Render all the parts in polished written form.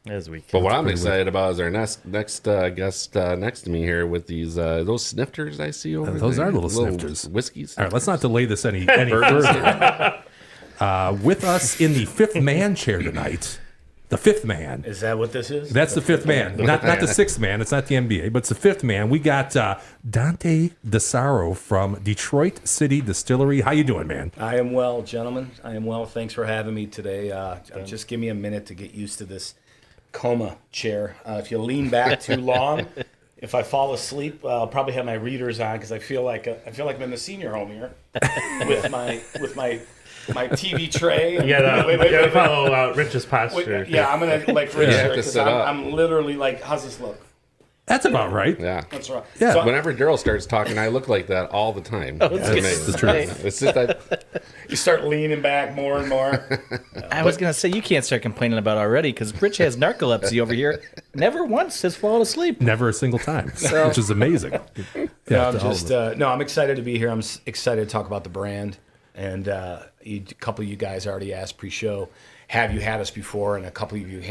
As we But what I'm excited about is our next guest next to me here with those snifters I see over there. Those are little snifters. Whiskeys. All right, let's not delay this any further. With us in the fifth man chair tonight, the fifth man. Is that what this is? That's the fifth man. Not the sixth man. It's not the NBA, but it's the fifth man. We got Dante DeSaro from Detroit City Distillery. How you doing, man? I am well, gentlemen. I am well. Thanks for having me today. Just give me a minute to get used to this coma chair. If you lean back too long, if I fall asleep, I'll probably have my readers on because I feel like I'm in the senior home here with my TV tray. You gotta follow Rich's posture. I'm gonna like Rich because I'm literally like, how's this look? That's about right. Yeah. That's right. Yeah. So, Whenever Daryl starts talking, I look like that all the time. It's amazing. the truth. It's just that you start leaning back more and more. I was going to say, you can't start complaining about it already because Rich has narcolepsy over here. Never once has fallen asleep. Never a single time, which is amazing. I'm excited to be here. I'm excited to talk about the brand. And a couple of you guys already asked pre-show, have you had us before? And a couple of you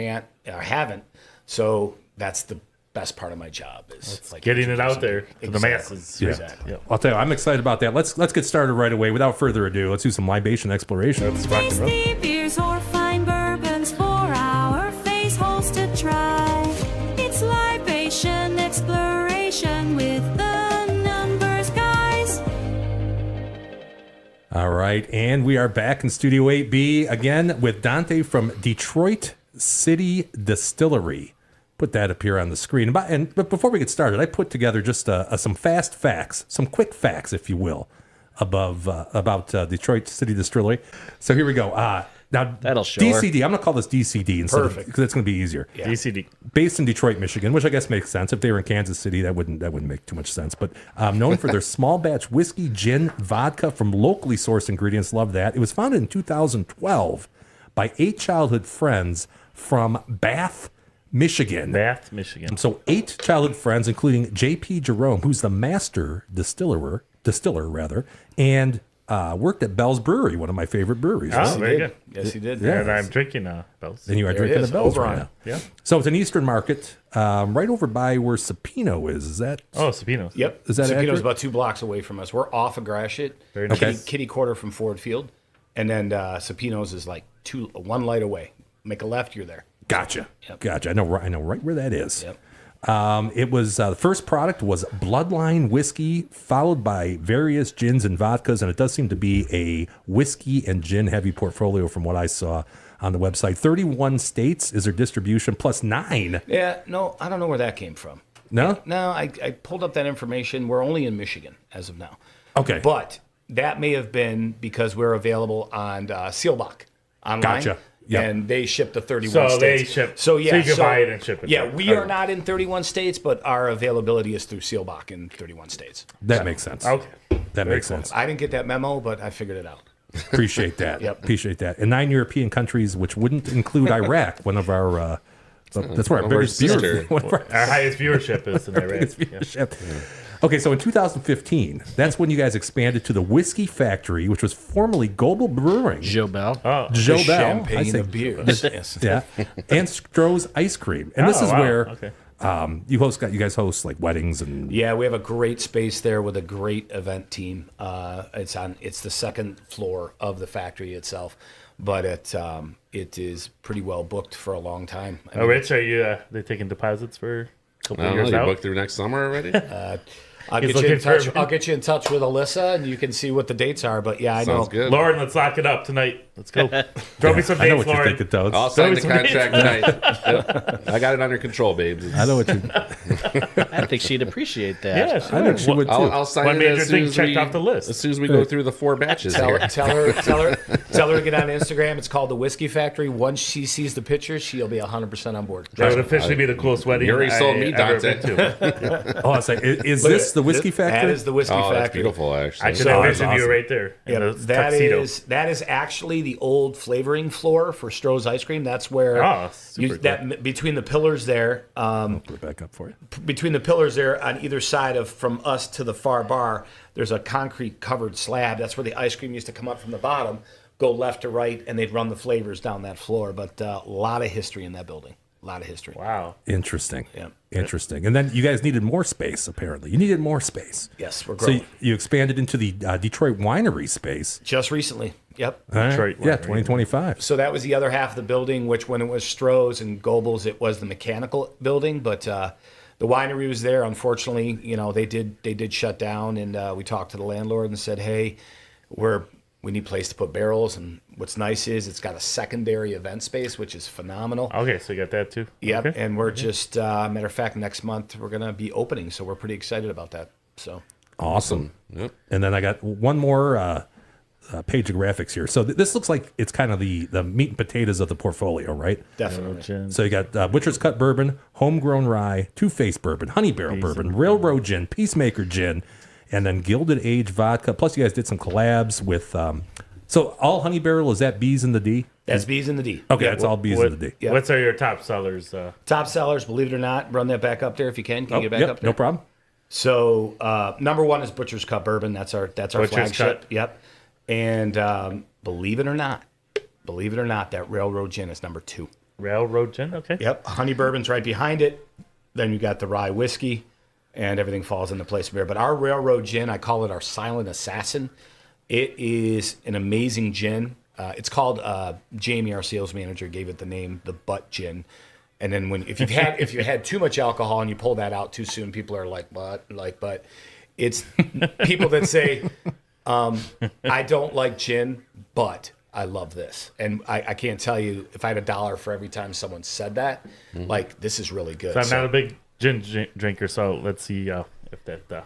haven't. So that's the best part of my job is like getting it out there to the masses. Yeah. Exactly. Yeah. I'll tell you, I'm excited about that. Let's get started right away. Without further ado, let's do some libation exploration. Let's rock and roll. Tasty beers or fine bourbons for our face holes to try. It's libation exploration with the numbers guys. All right, and we are back in Studio 8B again with Dante from Detroit City Distillery. Put that up here on the screen. But before we get started, I put together just some fast facts, some quick facts, if you will, about Detroit City Distillery. So here we go. Now, That'll show DCD, I'm going to call this DCD instead because it's going to be easier. Yeah. DCD. Based in Detroit, Michigan, which I guess makes sense. If they were in Kansas City, that wouldn't make too much sense. But known for their small batch whiskey, gin, vodka from locally sourced ingredients. Love that. It was founded in 2012 by 8 childhood friends from Bath, Michigan. So 8 childhood friends, including J.P. Jerome, who's the master distiller, and worked at Bell's Brewery, one of my favorite breweries. Oh, very good. Yes, he did. And I'm drinking Bell's. And you are There it drinking is, the Bell's over right on now. Yeah. So it's an Eastern market, right over by where Sapino is. Is that? Oh, Sapinos. Yep. Is that Sapino's accurate? about 2 blocks away from us. We're off of Gratiot, Very nice. kitty quarter from Ford Field, and then Sapino's is like 1 light away. Make a left, you're there. Gotcha. Yep. Gotcha. I know right where that is. Yep. It was the first product was Bloodline whiskey, followed by various gins and vodkas, and it does seem to be a whiskey and gin heavy portfolio from what I saw on the website. 31 states is their distribution, plus 9. Yeah, no, I don't know where that came from. No? No, I pulled up that information. We're only in Michigan as of now. Okay. But that may have been because we're available on Seelbach online. Gotcha. Yep. And they ship to 31 So they states. ship. So yeah, So you can buy it and ship it. Yeah, we are not in 31 states, but our availability is through Seelbach in 31 states. That makes sense. Okay. That makes sense. I didn't get that memo, but I figured it out. Appreciate that. Yep. Appreciate that. And 9 European countries, which wouldn't include Iraq, one of our... that's where our one of our biggest sister. viewership. Our highest viewership is in Iraq. Biggest viewership. Okay, so in 2015, that's when you guys expanded to the Whiskey Factory, which was formerly Global Brewing. Joe Bell. Oh, Joe The Bell. champagne of beers. Yes. Yeah. And Stroh's Ice Cream. And this is wow. where Okay. you guys host like weddings and... Yeah, we have a great space there with a great event team. It's the second floor of the factory itself, but it is pretty well booked for a long time. I mean, Rich, are they taking deposits for a couple I of don't know. years You out? booked through next summer already? I'll He's get you in looking for- touch. I'll get you in touch with Alyssa, and you can see what the dates are. But yeah, I Sounds know. good. Lauren, let's lock it up tonight. Let's go. Throw me some I know dates, what you're Lauren. thinking, Toads. I'll sign the Throw me some contract tonight. Yep. I got it under control, babes. I know what you... I think she'd appreciate that. Yeah, sure. I think she would too. I'll sign One it major as soon thing as checked we, off the list. As soon as we go through the 4 batches Tell here. her to get on Instagram. It's called the Whiskey Factory. Once she sees the picture, she'll be 100% on board. That would officially be the coolest wedding You already sold I me, ever Dante. been to. Oh, I was like, is this the Whiskey Factory? That is the Whiskey Oh, that's Factory. beautiful, actually. I can So- envision That's you awesome. right there in Yeah, the that tuxedo. is actually the old flavoring floor for Stroh's Ice Cream. That's where Oh, super cool. between the pillars there, Put it back up for you. between the pillars there on either side of from us to the far bar, there's a concrete covered slab. That's where the ice cream used to come up from the bottom, go left to right, and they'd run the flavors down that floor. But a lot of history in that building. A lot of history. Wow. Interesting. Yeah. Interesting. And then you guys needed more space, apparently. You needed more space. Yes, we're So growing. you expanded into the Detroit winery space. Just recently. Yep. All right. Detroit Yeah, winery. 2025. So that was the other half of the building, which when it was Stroh's and Goebel's, it was the mechanical building. But the winery was there. Unfortunately, they did shut down, and we talked to the landlord and said, hey, we need a place to put barrels. And what's nice is it's got a secondary event space, which is phenomenal. Okay, so you got that too. Yep. Okay. And we're just, matter of fact, next month we're going to be opening. So we're pretty excited about that. So Awesome. Yep. And then I got one more page of graphics here. So this looks like it's kind of the meat and potatoes of the portfolio, right? definitely. So you got Butcher's Cut Bourbon, Homegrown Rye, Two-Faced Bourbon, Honey Barrel Bourbon, Railroad Gin, Peacemaker Gin, and then Gilded Age Vodka. Plus you guys did some collabs with, so all Honey Barrel, is that B's in the D? That's B's in the D. Okay, that's all B's in the D. Yep. What's are your top sellers? Top sellers, believe it or not. Run that back up there if you can. Can you get back Yep, up there? no problem. So number one is Butcher's Cut Bourbon. That's our Butcher's flagship. Cut. Yep. And believe it or not, that Railroad Gin is number two. Railroad Gin. Okay. Yep. Honey Bourbon's right behind it. Then you got the rye whiskey, and everything falls into place from there. But our Railroad Gin, I call it our silent assassin. It is an amazing gin. It's called Jamie, our sales manager, gave it the name the Butt Gin. And then if you had too much alcohol and you pull that out too soon, people are like, "What?" But it's people that say, "I don't like gin, but I love this." And I can't tell you if I had $1 for every time someone said that. Like, this is really good. So I'm not a big gin drinker, so let's see if that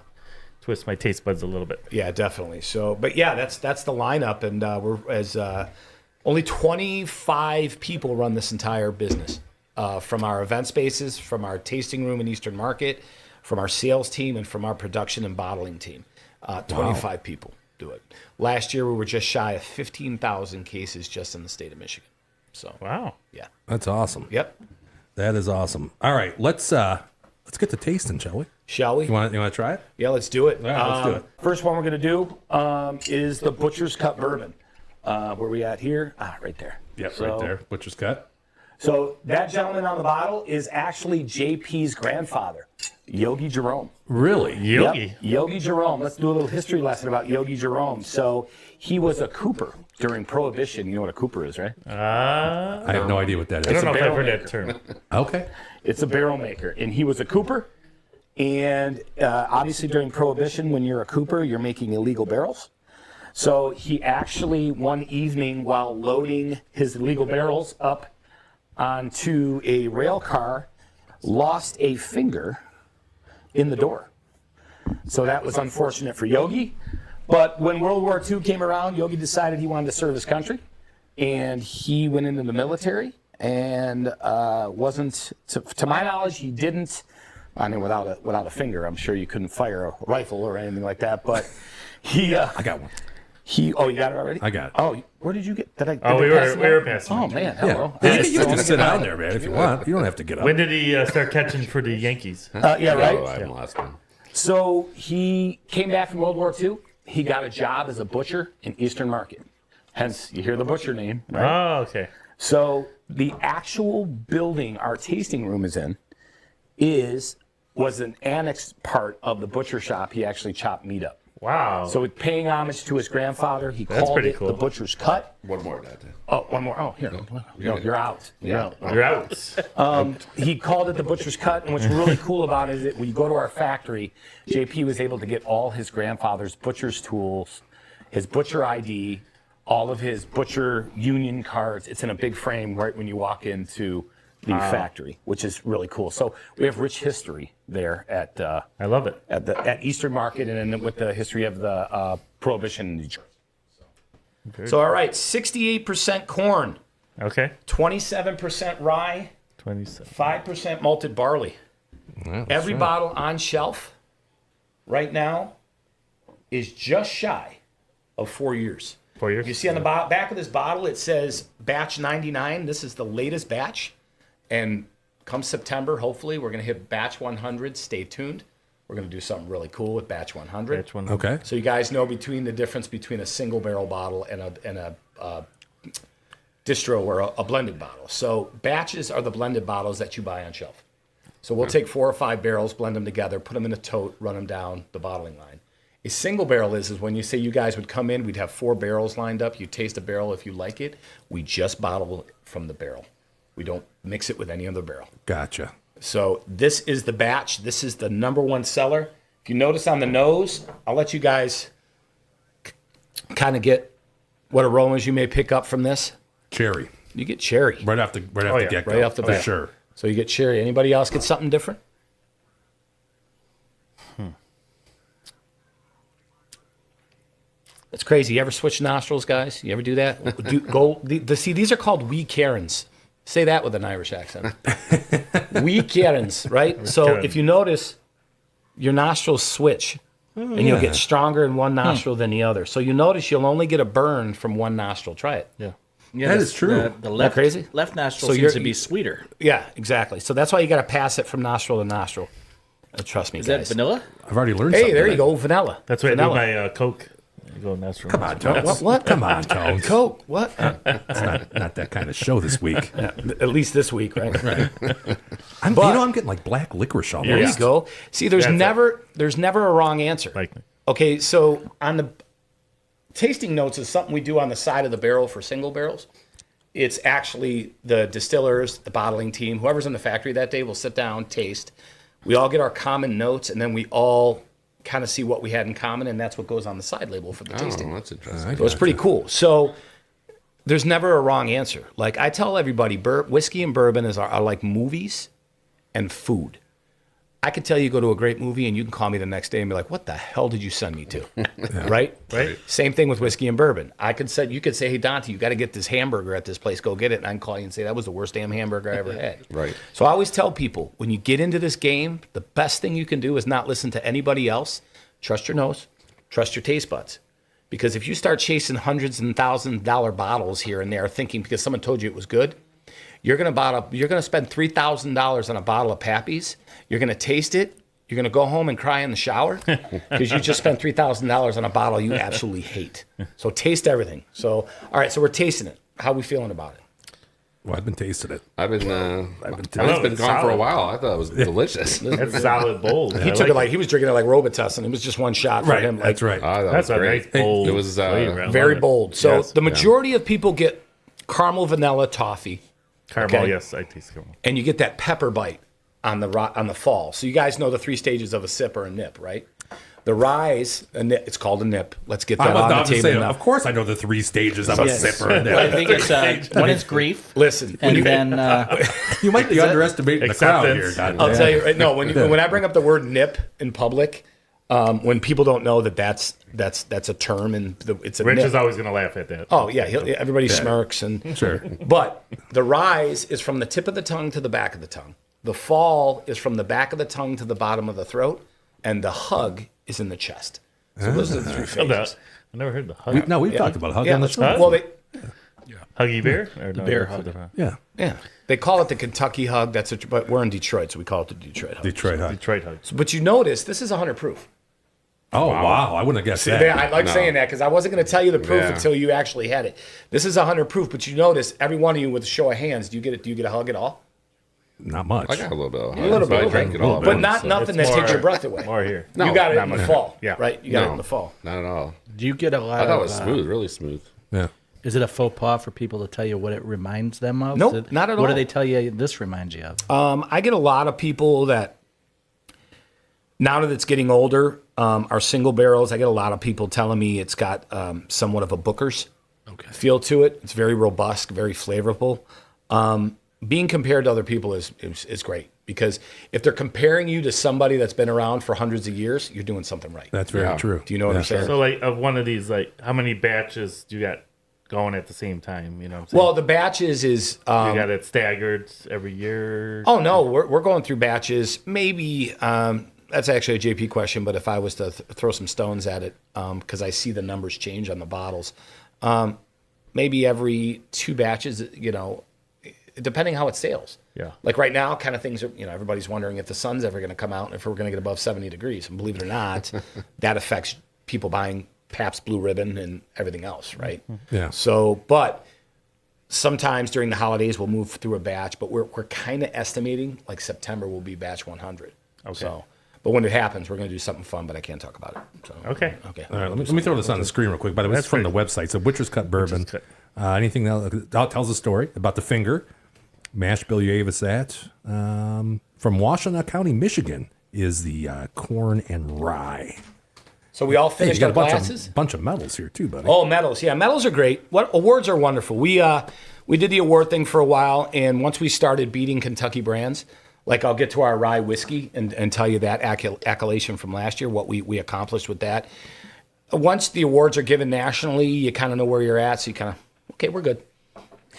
twists my taste buds a little bit. Yeah, definitely. So, but yeah, that's the lineup, and only 25 people run this entire business, from our event spaces, from our tasting room in Eastern Market, from our sales team, and from our production and bottling team. 25 people do it. Last year we were just shy of 15,000 cases just in the state of Michigan. So, Wow. yeah, That's awesome. yep. That is awesome. All right, let's get to tasting, shall we? Shall we? You want to try it? Yeah, let's do it. Yeah, let's do it. First one we're going to do is the Butcher's Cut Bourbon. Where we at here? Right there. Yep, So- right there. Butcher's Cut. So that gentleman on the bottle is actually JP's grandfather, Yogi Jerome. Really? Yogi. Yep, Yogi Jerome. Let's do a little history lesson about Yogi Jerome. So he was a cooper during Prohibition. You know what a cooper is, right? I have no idea what that I is. don't know if I've barrel heard maker. that term. Okay. It's a barrel maker, and he was a cooper. And obviously during Prohibition, when you're a cooper, you're making illegal barrels. So he actually, one evening while loading his illegal barrels up onto a rail car, lost a finger in the door. So that was unfortunate for Yogi. But when World War II came around, Yogi decided he wanted to serve his country. And he went into the military and wasn't, to my knowledge, he didn't. I mean, without a finger, I'm sure you couldn't fire a rifle or anything like that. But he, I got one. you got it already? I got it. Oh, where did you get? Did I? Oh, did we they pass it were out? passing. Oh man, hello. Yeah. You can just sit down there, man, if you want. You don't have to get up. When did he start catching for the Yankees? Yeah, right. Oh, I'm lost one. So he came back from World War II. He got a job as a butcher in Eastern Market. Hence, you hear the butcher name, right? Oh, okay. So the actual building our tasting room is in was an annex part of the butcher shop. He actually chopped meat up. Wow. So with paying homage to his grandfather, he That's called pretty it cool. the Butcher's Cut. One more, Dad. Oh, one more. Oh, here. No, you're out. You're out. You're out. He called it the Butcher's Cut, and what's really cool about it is that when you go to our factory, JP was able to get all his grandfather's butcher's tools, his butcher ID, all of his butcher union cards. It's in a big frame right when you walk into the factory, which is really cool. So we have rich history there at I love it. at Eastern Market, and then with the history of the Prohibition in Detroit. So all right, 68% corn, Okay. 27% rye, 27. 5% malted barley. Every bottle on shelf right now is just shy of 4 years. 4 years. You see on the back of this bottle, it says batch 99. This is the latest batch. And come September, hopefully, we're going to hit batch 100. Stay tuned. We're going to do something really cool with batch 100. Which one? Okay. So you guys know the difference between a single barrel bottle and a distro or a blended bottle. So batches are the blended bottles that you buy on shelf. So we'll take 4 or 5 barrels, blend them together, put them in a tote, run them down the bottling line. A single barrel is when you say you guys would come in, we'd have 4 barrels lined up. You taste a barrel if you like it. We just bottle it from the barrel. We don't mix it with any other barrel. Gotcha. So this is the batch. This is the number 1 seller. If you notice on the nose, I'll let you guys kind of get what aromas you may pick up from this. Cherry. You get cherry Right off the get-go. right off the bat. Sure. So you get cherry. Anybody else get something different? It's crazy. You ever switch nostrils, guys? You ever do that? See, these are called wee Karens. Say that with an Irish accent. Wee Karens, right? So Karen. if you notice, your nostrils switch, and you'll get stronger in one nostril than the other. So you notice you'll only get a burn from one nostril. Try it. Yeah. Yeah, That is true. The left, crazy? left nostril So seems you're- to be sweeter. Yeah, exactly. So that's why you got to pass it from nostril to nostril. Trust me, Is guys. that vanilla? I've already learned Hey, something. there you go, vanilla. That's what I do vanilla. with my Coke. I go natural. Come on, Tones. What? Come on, Tones. Coke? What? It's not that kind of show this week. At least this week, right? I'm getting like black licorice almost. There you go. See, there's That's never a wrong answer. Like, Okay, so on the tasting notes is something we do on the side of the barrel for single barrels. It's actually the distillers, the bottling team, whoever's in the factory that day will sit down, taste. We all get our common notes, and then we all kind of see what we had in common, and that's what goes on the side label for the tasting. Oh, that's interesting. So it's pretty cool. So there's never a wrong answer. Like I tell everybody, whiskey and bourbon are like movies and food. I could tell you go to a great movie and you can call me the next day and be like, what the hell did you send me to? Right? Same thing with whiskey and bourbon. You could say, hey, Dante, you got to get this hamburger at this place. Go get it. And I can call you and say, that was the worst damn hamburger I ever had. Right. So I always tell people, when you get into this game, the best thing you can do is not listen to anybody else. Trust your nose. Trust your taste buds. Because if you start chasing hundreds and $1,000 bottles here and there, thinking because someone told you it was good, you're going to spend $3,000 on a bottle of Pappy's. You're going to taste it. You're going to go home and cry in the shower because you just spent $3,000 on a bottle you absolutely hate. So taste everything. So, all right, so we're tasting it. How are we feeling about it? Well, I've been tasting it. It's love been it. gone for a Solid. while. I thought it was delicious. that's solid bold. He took it like he was drinking it like Robitussin. It was just one shot for him. Like, That's right. I thought it That's was a great. nice bold. It was flavor. I love very it. bold. So Yes. the majority of people get caramel, vanilla, toffee, Caramel, okay. yes, I taste caramel. and you get that pepper bite on the fall. So you guys know the 3 stages of a sip or a nip, right? The rise, it's called a nip. Let's get that on the table saying, now. of course I know the 3 stages of a Yes. sipper. And I think it's one is grief, Listen, and then You might be underestimating the crowd here. Acceptance. Dante. I'll tell you right no. When I bring up the word nip in public, when people don't know that's a term and it's a Rich nip. is always going to laugh at that. Oh yeah, everybody smirks and Sure. But the rise is from the tip of the tongue to the back of the tongue. The fall is from the back of the tongue to the bottom of the throat, and the hug is in the chest. So those are the 3 phases. I never heard the hug. We've talked about hugging on the show. Well, Huggy bear? Or no, bear that's hug. different. Yeah. they call it the Kentucky hug. But we're in Detroit, so we call it the Detroit hug. Detroit hug. Detroit hug. But you notice this is 100 proof. Oh, wow. I wouldn't have guessed that. I like saying that because I wasn't going to tell you the proof Yeah. until you actually had it. This is 100 proof, but you notice every one of you with a show of hands. Do you get a hug at all? Not much. I got a little bit. A little bit, I okay. drank it all. But at not once, so- nothing that It's takes more- your breath away. More here. You got it not in the much. fall, Yeah. right? You got it No. in the fall. Not at all. do you get a lot I thought it of? was smooth, really smooth. Yeah. Is it a faux pas for people to tell you what it reminds them of? Nope, Is it- not at What all. do they tell you this reminds you of? I get a lot of people that now that it's getting older, are single barrels. I get a lot of people telling me it's got somewhat of a Booker's feel to it. It's very robust, very flavorful. Being compared to other people is great because if they're comparing you to somebody that's been around for hundreds of years, you're doing something right. That's very Yeah. true. Do you know what I'm saying? So, like, of one of these, like, how many batches do you got going at the same time? You know what I'm saying? Well, the batches is you got it staggered every year. oh no, we're going through batches. Maybe that's actually a JP question, but if I was to throw some stones at it, because I see the numbers change on the bottles, maybe every 2 batches, depending how it sails. Yeah. Like right now, kind of things are, everybody's wondering if the sun's ever going to come out and if we're going to get above 70 degrees. And believe it or not, that affects people buying Pabst Blue Ribbon and everything else, right? Yeah. So, but sometimes during the holidays we'll move through a batch, but we're kind of estimating like September will be batch 100. Okay. So, but when it happens, we're going to do something fun, but I can't talk about it. So, Okay. Okay. All right, let me throw this on the screen real quick. By the way, it's from the website. So Butcher's Cut Bourbon. Cut. Anything that tells a story about the finger. Mash bill you gave us that. From Washtenaw County, Michigan, is the corn and rye. So we all Hey, you finished got our a glasses. bunch of medals here too, buddy. Oh, medals. Yeah, medals are great. What awards are wonderful. We did the award thing for a while, and once we started beating Kentucky brands, like I'll get to our rye whiskey and tell you that accolation from last year, what we accomplished with that. Once the awards are given nationally, you kind of know where you're at, so you kind of, okay, we're good.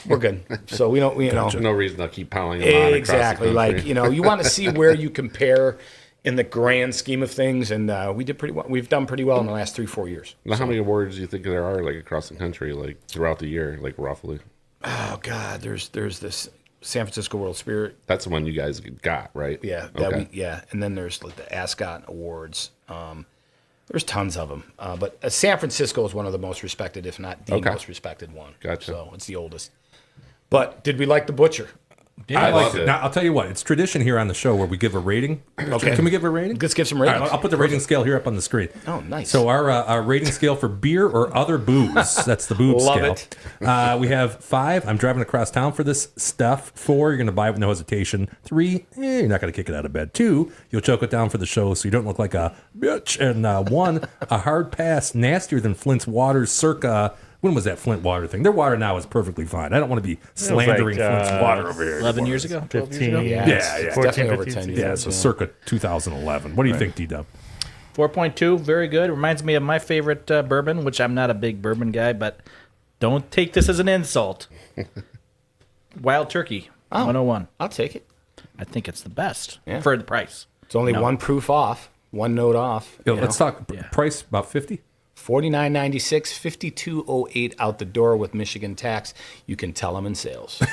We're good. So we don't, you know. No reason to keep piling them on Exactly. across the Like, country. you know, you want to see where you compare in the grand scheme of things, and we did pretty well. We've done pretty well in the last 3-4 years. Now, how many awards do you think there are, like, across the country, like, throughout the year, like, roughly? Oh God, there's this San Francisco World Spirit. That's the one you guys got, right? Yeah, Okay. and then there's like the Ascot Awards. There's tons of them, but San Francisco is one of the most respected, if not the Okay. most respected one. Gotcha. So it's the oldest. But did we like the Butcher? I loved it. Now, I'll tell you what. It's tradition here on the show where we give a rating. Okay. Can we give a rating? Let's give some All ratings. right, I'll put the rating scale here up on the screen. Oh, nice. So our rating scale for beer or other booze, that's the boob Love scale. it. We have 5. I'm driving across town for this stuff. 4, you're going to buy it with no hesitation. 3, you're not going to kick it out of bed. 2, you'll choke it down for the show so you don't look like a bitch. And 1, a hard pass, nastier than Flint's Waters circa... When was that Flint water thing? Their water now is perfectly fine. I don't want to be slandering Flint's water over here. 11 years ago? 12 years 15. ago? Yeah, it's 14, definitely over 15, 10 Yeah, years. so circa 2011. What do you think, D-Dub? 4.2, very good. Reminds me of my favorite bourbon, which I'm not a big bourbon guy, but don't take this as an insult. Wild Turkey, 101. I'll take it. I think it's the best Yeah. for the price. It's only No. one proof off, one note off. Yo, you let's know. talk price, about 50. $49.96, $52.08 out the door with Michigan tax. You can tell them in sales.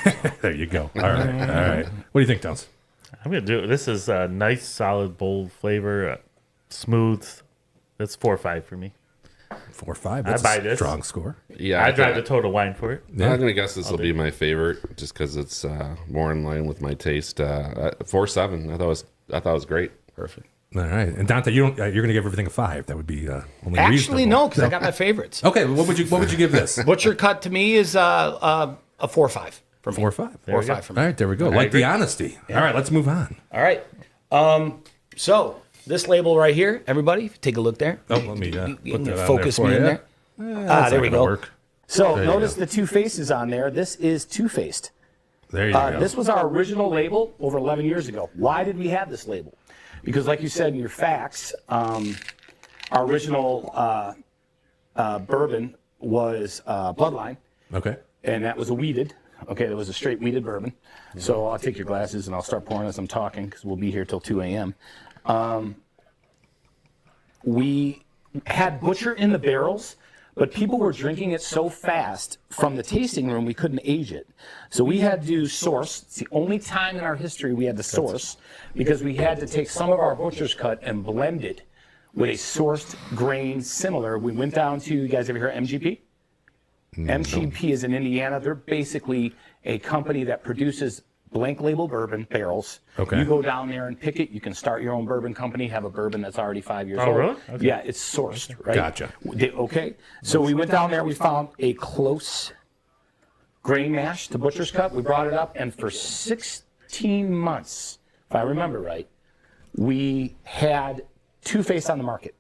There you go. All right. All right. What do you think, Downs? I'm gonna do it. This is a nice, solid, bold flavor, smooth. That's 4 or 5 for me. 4 or 5. That's buy a this. strong score. Yeah. I drive the Total Wine for it. Yeah. I'm going to guess this will be my favorite just because it's more in line with my taste. 4.7. I thought it was great. Perfect. All right. And Dante, you're going to give everything a 5. That would be only Actually, reasonable. no, because I got my favorites. Okay. What would you give this? Butcher Cut to me is a 4 or 5 for me. 4 or 5. 4 or 5 for me. All right. There we go. Like agree. the honesty. All right. Let's move on. All right. So this label right here, everybody, take a look there. Oh, let me put that on Focus there for me in you. there. That's there not we gonna go. Work. So There you notice go. the 2 faces on there. This is two-faced. There you go. This was our original label over 11 years ago. Why did we have this label? Because like you said in your facts, our original bourbon was Bloodline, Okay. and that was a wheated. Okay, that was a straight wheated bourbon. So I'll take your glasses and I'll start pouring as I'm talking because we'll be here till 2 a.m. We had Butcher in the barrels, but people were drinking it so fast from the tasting room we couldn't age it. So we had to source. It's the only time in our history we had to source because we had to take some of our Butcher's Cut and blend it with a sourced grain similar. We went down to, you guys ever hear of MGP? MGP is in Indiana. They're basically a company that produces blank label bourbon barrels. Okay. You go down there and pick it. You can start your own bourbon company, have a bourbon that's already 5 years old. really? Okay. Yeah, it's sourced, right? Gotcha. Okay. So we went down there. We found a close grain mash to Butcher's Cut. We brought it up, and for 16 months, if I remember right, we had Two-Face on the market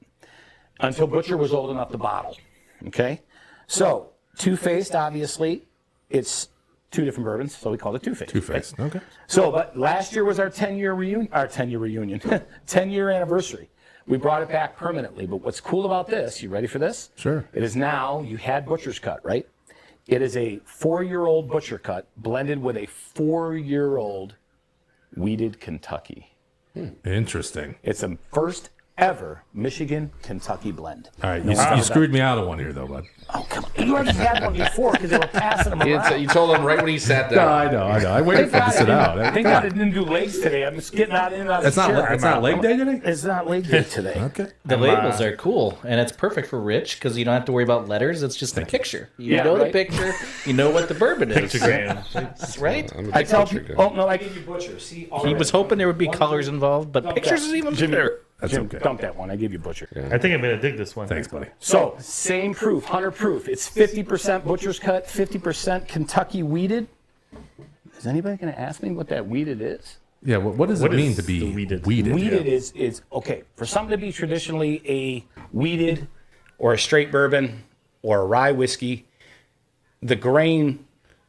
until Butcher was old enough to bottle. Okay? So, Two-Faced, obviously, it's 2 different bourbons, so we called it Two-Faced. Two-Faced. Okay. So, but last year was our 10-year reunion, 10-year anniversary. We brought it back permanently. But what's cool about this, you ready for this? Sure. It is now, you had Butcher's Cut, right? It is a 4-year-old Butcher Cut blended with a 4-year-old wheated Kentucky. Interesting. It's a first ever Michigan Kentucky blend. All right, you screwed me out of one here, though, bud. Oh, come on. You already had one before because they were passing them around. You told him right when he sat No, down. I know. I waited for him to sit out. Thank God I didn't do legs today. I'm just getting out of It's the not. chair. It's not leg day today. It's not leg day today. Okay. The labels are cool, and it's perfect for Rich because you don't have to worry about letters. It's just a picture. You Yeah, know right. the picture. You know what the bourbon is. Pictogram. Right? I'm a I big tell country people, guy. oh no, I gave you Butcher. See, He was hoping there would be colors involved, but pictures is even better. That's Jim, okay. dump that one. I gave you Butcher. I think I'm gonna dig this one. Thanks, buddy. So, same proof, 100 proof. It's 50% Butcher's Cut, 50% Kentucky Weeded. Is anybody going to ask me what that weeded is? Yeah. What does What it mean is to be the weeded? Weeded is okay, for something to be traditionally a weeded or a straight bourbon or a rye whiskey, the grain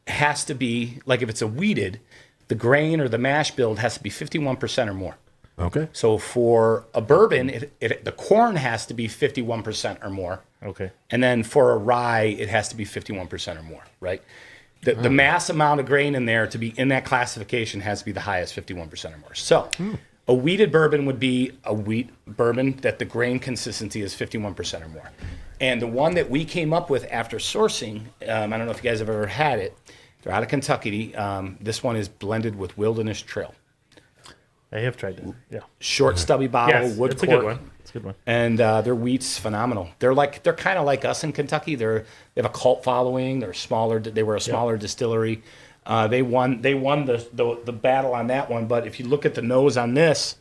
has to be, like if it's a weeded, the grain or the mash build has to be 51% or more. Okay. So for a bourbon, the corn has to be 51% or more. Okay. And then for a rye, it has to be 51% or more, right? The mass amount of grain in there to be in that classification has to be the highest, 51% or more. So a wheated bourbon would be a wheat bourbon that the grain consistency is 51% or more. And the one that we came up with after sourcing, I don't know if you guys have ever had it. They're out of Kentucky. This one is blended with Wilderness Trail. I have tried that. Yeah. Short, stubby bottle, Yes, wood it's a cork. good one. It's a good one. And their wheat's phenomenal. They're kind of like us in Kentucky. They have a cult following. They're smaller. They were a smaller distillery. They won the battle on that one. But if you look at the nose on this,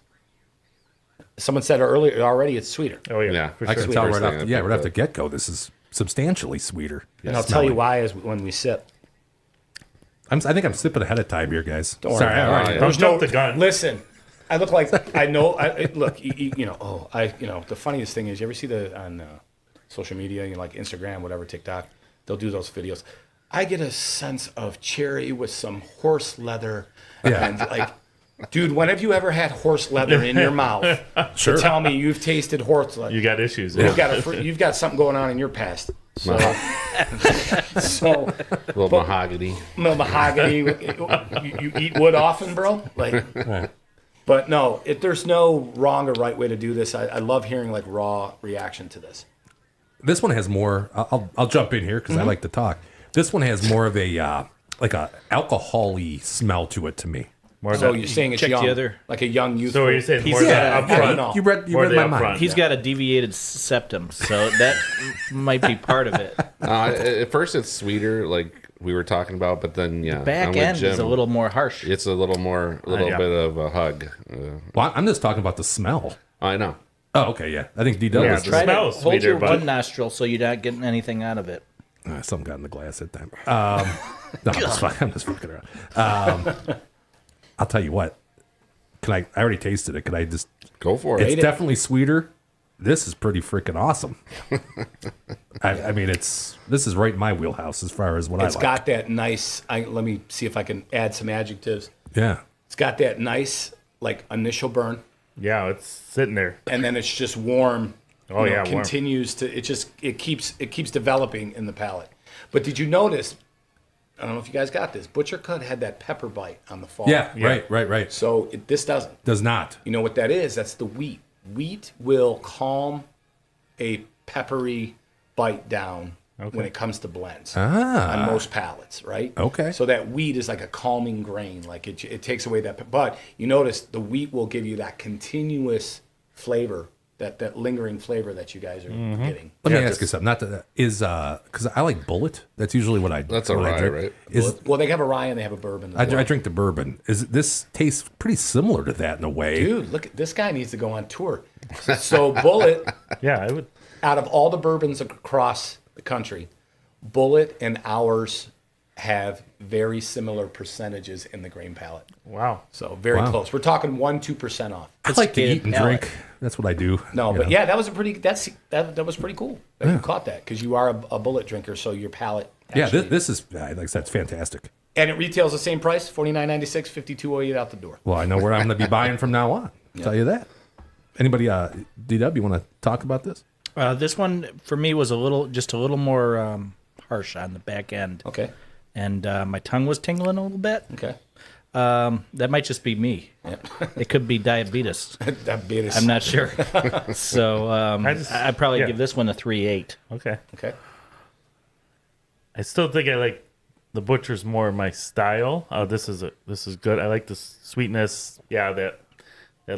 someone said earlier already it's sweeter. Oh yeah. Yeah. For I sure. can tell First right thing off. I Yeah, picked right off the up. get go. This is substantially sweeter. And I'll tell you why is when we sip. I think I'm sipping ahead of time here, guys. Don't worry Sorry. about All it. right. yeah. Don't jump the gun. Listen, I look like I know. Look, the funniest thing is, you ever see on social media, like Instagram, whatever, TikTok, they'll do those videos. I get a sense of cherry with some horse leather, Yeah. and like, dude, when have you ever had horse leather in your mouth? Sure. To tell me you've tasted horse leather. You got issues. You've got something going on in your past. So, so A little mahogany. mahogany. You eat wood often, bro? Like, but no, there's no wrong or right way to do this. I love hearing like raw reaction to this. This one has more. I'll jump in here because I like to talk. This one has more of a like a alcohol-y smell to it to me. More So than- you're saying it's check the young, other- like a young youth. So are you saying He's- more than yeah, up yeah, front? no. You read my mind. He's got a deviated septum, so that might be part of it. At first, it's sweeter, like we were talking about, but then I'm Back with end is Jim. a little more harsh. It's a little yeah. bit of a hug. Well, I'm just talking about the smell. I know. Oh, okay, yeah. I think DW Yeah, was the Try to smells hold sweeter, your but- one nostril so you're not getting anything out of it. something got in the glass that time. No, I'm just fucking around. I'll tell you what. I already tasted it. Can I just? Go for It's it. definitely sweeter. This is pretty freaking awesome. I mean, this is right in my wheelhouse as far as what It's I like. got that nice. Let me see if I can add some adjectives. Yeah. It's got that nice like initial burn, Yeah, it's sitting there. and then it's just warm. Oh, yeah, warm. continues to it keeps developing in the palate. But did you notice? I don't know if you guys got this. Butcher Cut had that pepper bite on the fall. Yeah. Right. So this doesn't. Does not. You know what that is? That's the wheat. Wheat will calm a peppery bite down when it comes to blends on most palates, right? Okay. So that wheat is like a calming grain. Like it takes away that. But you notice the wheat will give you that continuous flavor, that lingering flavor that you guys are getting. Let me Yeah, ask you something. Not that is because I like Bullet. That's usually what I. That's a what I rye, drink. right? Is Well, they have a rye and they have a bourbon. as well. I drink the bourbon. This tastes pretty similar to that in a way. Dude, look, this guy needs to go on tour. So Bullet, Yeah, I would. out of all the bourbons across the country, Bullet and ours have very similar percentages in the grain palette. Wow. So very Wow. close. We're talking 1-2% off. I like to Sophisticated eat and palate. drink. That's what I do. No, you but know. yeah, that was that was pretty cool that you caught that because you are a Bullet drinker, so your palate. Yeah, actually- this is like I said, it's fantastic. and it retails the same price, $49.96, $52.08 out the door. Well, I know where I'm going to be buying from now on. I'll tell you that. Anybody, DW, you want to talk about this? This one for me was a little more harsh on the back end. Okay. And my tongue was tingling a little bit. Okay. That might just be me. It could be diabetes. Diabetes. I'm not sure. So I'd probably yeah. give this one a 3.8. Okay. Okay. I still think I like the Butcher's more my style. This is good. I like the sweetness. Yeah, that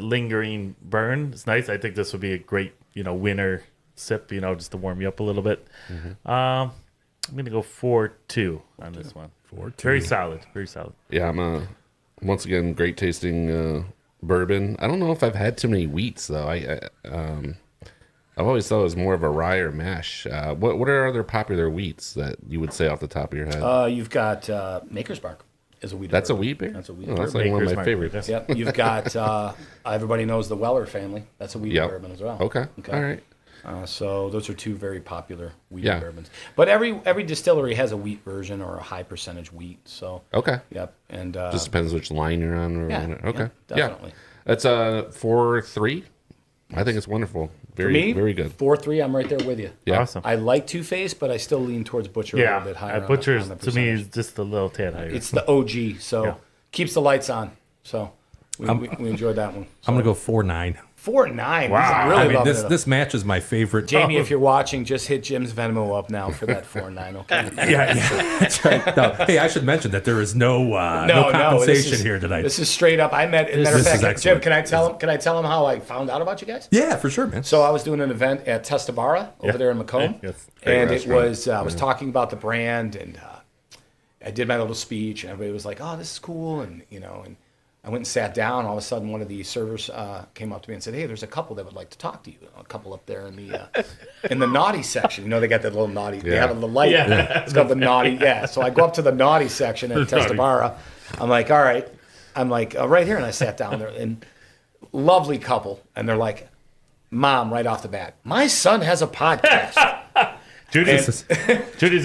lingering burn. It's nice. I think this would be a great winter sip. Just to warm you up a little bit. I'm gonna go 4.2 on this one. 4.2. Very solid. Very solid. Yeah, I'm once again great tasting bourbon. I don't know if I've had too many wheats though. I've always thought it was more of a rye or mash. What are other popular wheats that you would say off the top of your head? You've got Maker's Mark is a wheat. That's a bourbon. wheat beer. That's a wheat. Oh, that's bourbon. like one of Maker's my Mark, favorites. yeah. Yep. You've got everybody knows the Weller family. That's a wheat Yep. bourbon as well. Okay. All right. So those are two very popular wheat Yeah. bourbons. But every distillery has a wheat version or a high percentage wheat. So Okay. yep. And Just depends which line you're on. Or yeah, whatever. Okay. yeah, definitely. That's 4.3. I think it's wonderful. Very, For me, very good. 4.3. I'm right there with you. Yeah. Awesome. I like Two Face, but I still lean towards Butcher a little bit higher. on the- Butcher's on the to me percentage. is just a little tad higher. It's the OG, so Yeah. keeps the lights on. So we enjoyed that one. I'm gonna go 4.9. 4.9. Wow. He's really I mean, loving this it. this match is my favorite. Jamie, if you're watching, just hit Jim's Venmo up now for that 4.9. Okay. yeah, that's right. No, hey, I should mention that there is no this compensation is- here tonight. This is straight up. Matter of This is fact, Jim, excellent. can I tell him how I found out about you guys? Yeah, for sure, man. So I was doing an event at Testabara over there in Macomb, Yes. Great and restaurant. it was I was talking about the brand, and I did my little speech, and everybody was like, "Oh, this is cool," and and I went and sat down. All of a sudden, one of the servers came up to me and said, "Hey, there's a couple that would like to talk to you. A couple up there in the naughty section. They got that little naughty. They have a little light. Yeah. It's called the naughty. Yeah. So I go up to the naughty section at Testabara. I'm like, all right. I'm like, right here, and I sat down there, and lovely couple, and they're like, Mom, right off the bat, my son has a podcast. Judy's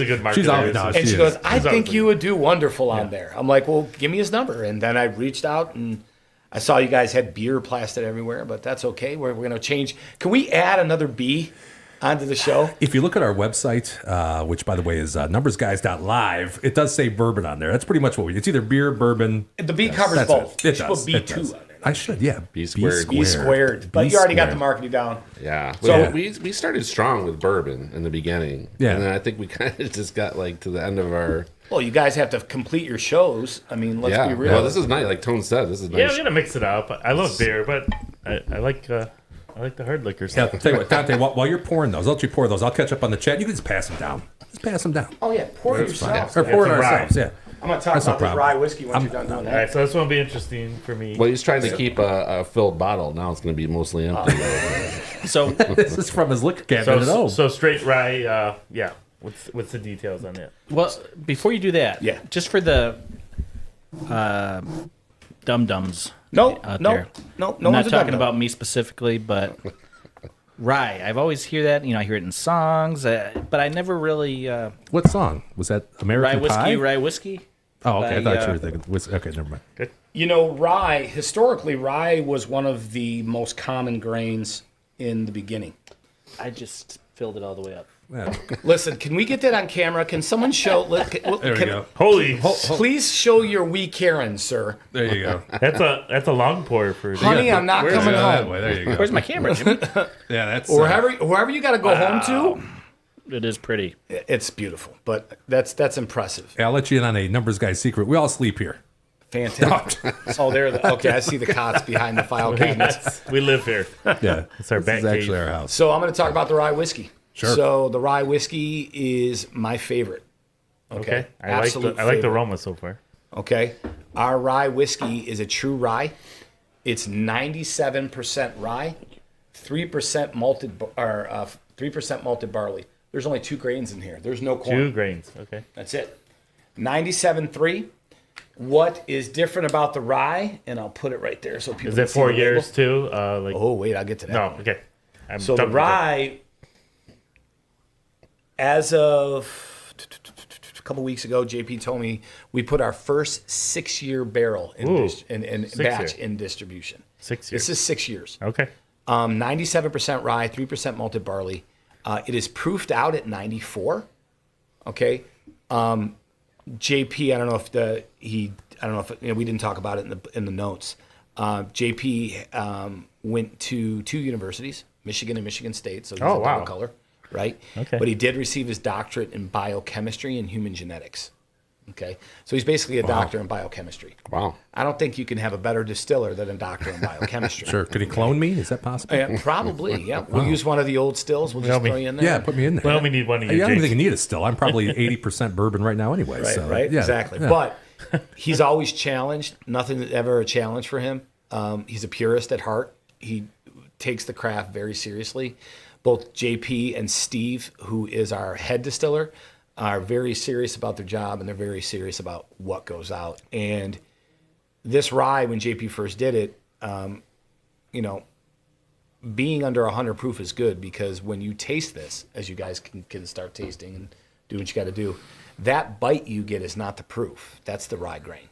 a good marketer. She's always- no, And She she is. goes, I She's think always you would do wonderful on there. I'm like, well, give me his number. And then I reached out, and I saw you guys had beer plastered everywhere, but that's okay. We're going to change. Can we add another B onto the show? If you look at our website, which by the way is numbersguys.live, it does say bourbon on there. That's pretty much what it's either beer, bourbon. The B covers That's both. It, You it should does. put it B2 does. on there. I should, yeah. B squared. B squared. But you already got the marketing down. Yeah. So- So we started strong with bourbon in the beginning. Yeah. And then I think we kind of just got to the end of our. Well, you guys have to complete your shows. I mean, let's Yeah. be real. Well, this is nice. Like Tone said, this is nice. Yeah, we're gonna mix it up. I love beer, but I like the hard liquor Yeah, stuff. tell you what, Dante, while you're pouring those, I'll let you pour those. I'll catch up on the chat. You can just pass them down. Just pass them down. Oh, yeah. Pour it yourself. Or pour it some rye. ourselves, yeah. I'm going to talk That's no about this problem. rye whiskey once you're done doing All that. right, so this one will be interesting for me. Well, he's trying to keep a filled bottle. Now it's going to be mostly empty. So This is from his liquor cabinet at home. So straight rye. Yeah. What's the details on it? well, before you do that, Yeah. just for the dum-dums No, out no, there. no I'm not one's a talking dum-dum. about me specifically, but rye. I've always hear that. I hear it in songs, but I never really What song? Was that American rye Pie? whiskey. Oh, okay. I by, thought you were thinking. Okay, never mind. Rye, historically, rye was one of the most common grains in the beginning. I just filled it all the way up. Yeah. Listen, can we get that on camera? Can someone show? There we go. Holy, Please show your wee Karen, sir. There you go. that's a long pour for. Honey, I'm not Where's coming it? That home. way. There you go. Where's my camera, Jimmy? Yeah, that's. Or wherever you got to go home to, It is pretty. it's beautiful. But that's impressive. I'll let you in on a numbers guy secret. We all sleep here. Fantastic. Oh, okay. I see the cots behind the file cabinets. Yes, we live here. Yeah, It's our this back is actually cave. our house. So I'm going to talk about the rye whiskey. Sure. So the rye whiskey is my favorite. Okay, I Absolute like the favorite. aroma so far. Okay, our rye whiskey is a true rye. It's 97% rye, 3% malted, 3% malted barley. There's only 2 grains in here. There's no corn. 2 grains. Okay. That's it. 97.3. What is different about the rye? And I'll put it right there so people Is can that see 4 the years label. too? Like Oh wait, I'll get to that. no. one. Okay. I'm So the jumping rye, as of a couple weeks ago, JP told me we put our first 6-year barrel in, Ooh, in 6 batch year. in distribution. 6 years. This is 6 years. Okay. 97% rye, 3% malted barley. It is proofed out at 94. Okay. JP, I don't know if I don't know if we didn't talk about it in the notes. JP went to 2 universities, Michigan and Michigan State, so he's a double color, right? Okay. But he did receive his doctorate in biochemistry and human genetics. Okay, so he's basically a doctor in biochemistry. Wow. I don't think you can have a better distiller than a doctor in biochemistry. Sure. Could he clone me? Is that possible? Yeah, probably. Yeah, we'll use one of the old stills. We'll just throw you in there. Yeah, put me in there. Well, we need one of I you. don't even think Jason. you need it still. I'm probably 80% bourbon right now anyway. Right, so, right, yeah, exactly. yeah. But he's always challenged. Nothing is ever a challenge for him. He's a purist at heart. He takes the craft very seriously. Both JP and Steve, who is our head distiller, are very serious about their job, and they're very serious about what goes out. And this rye, when JP first did it, being under 100 proof is good, because when you taste this, as you guys can start tasting and do what you got to do, that bite you get is not the proof. That's the rye grain.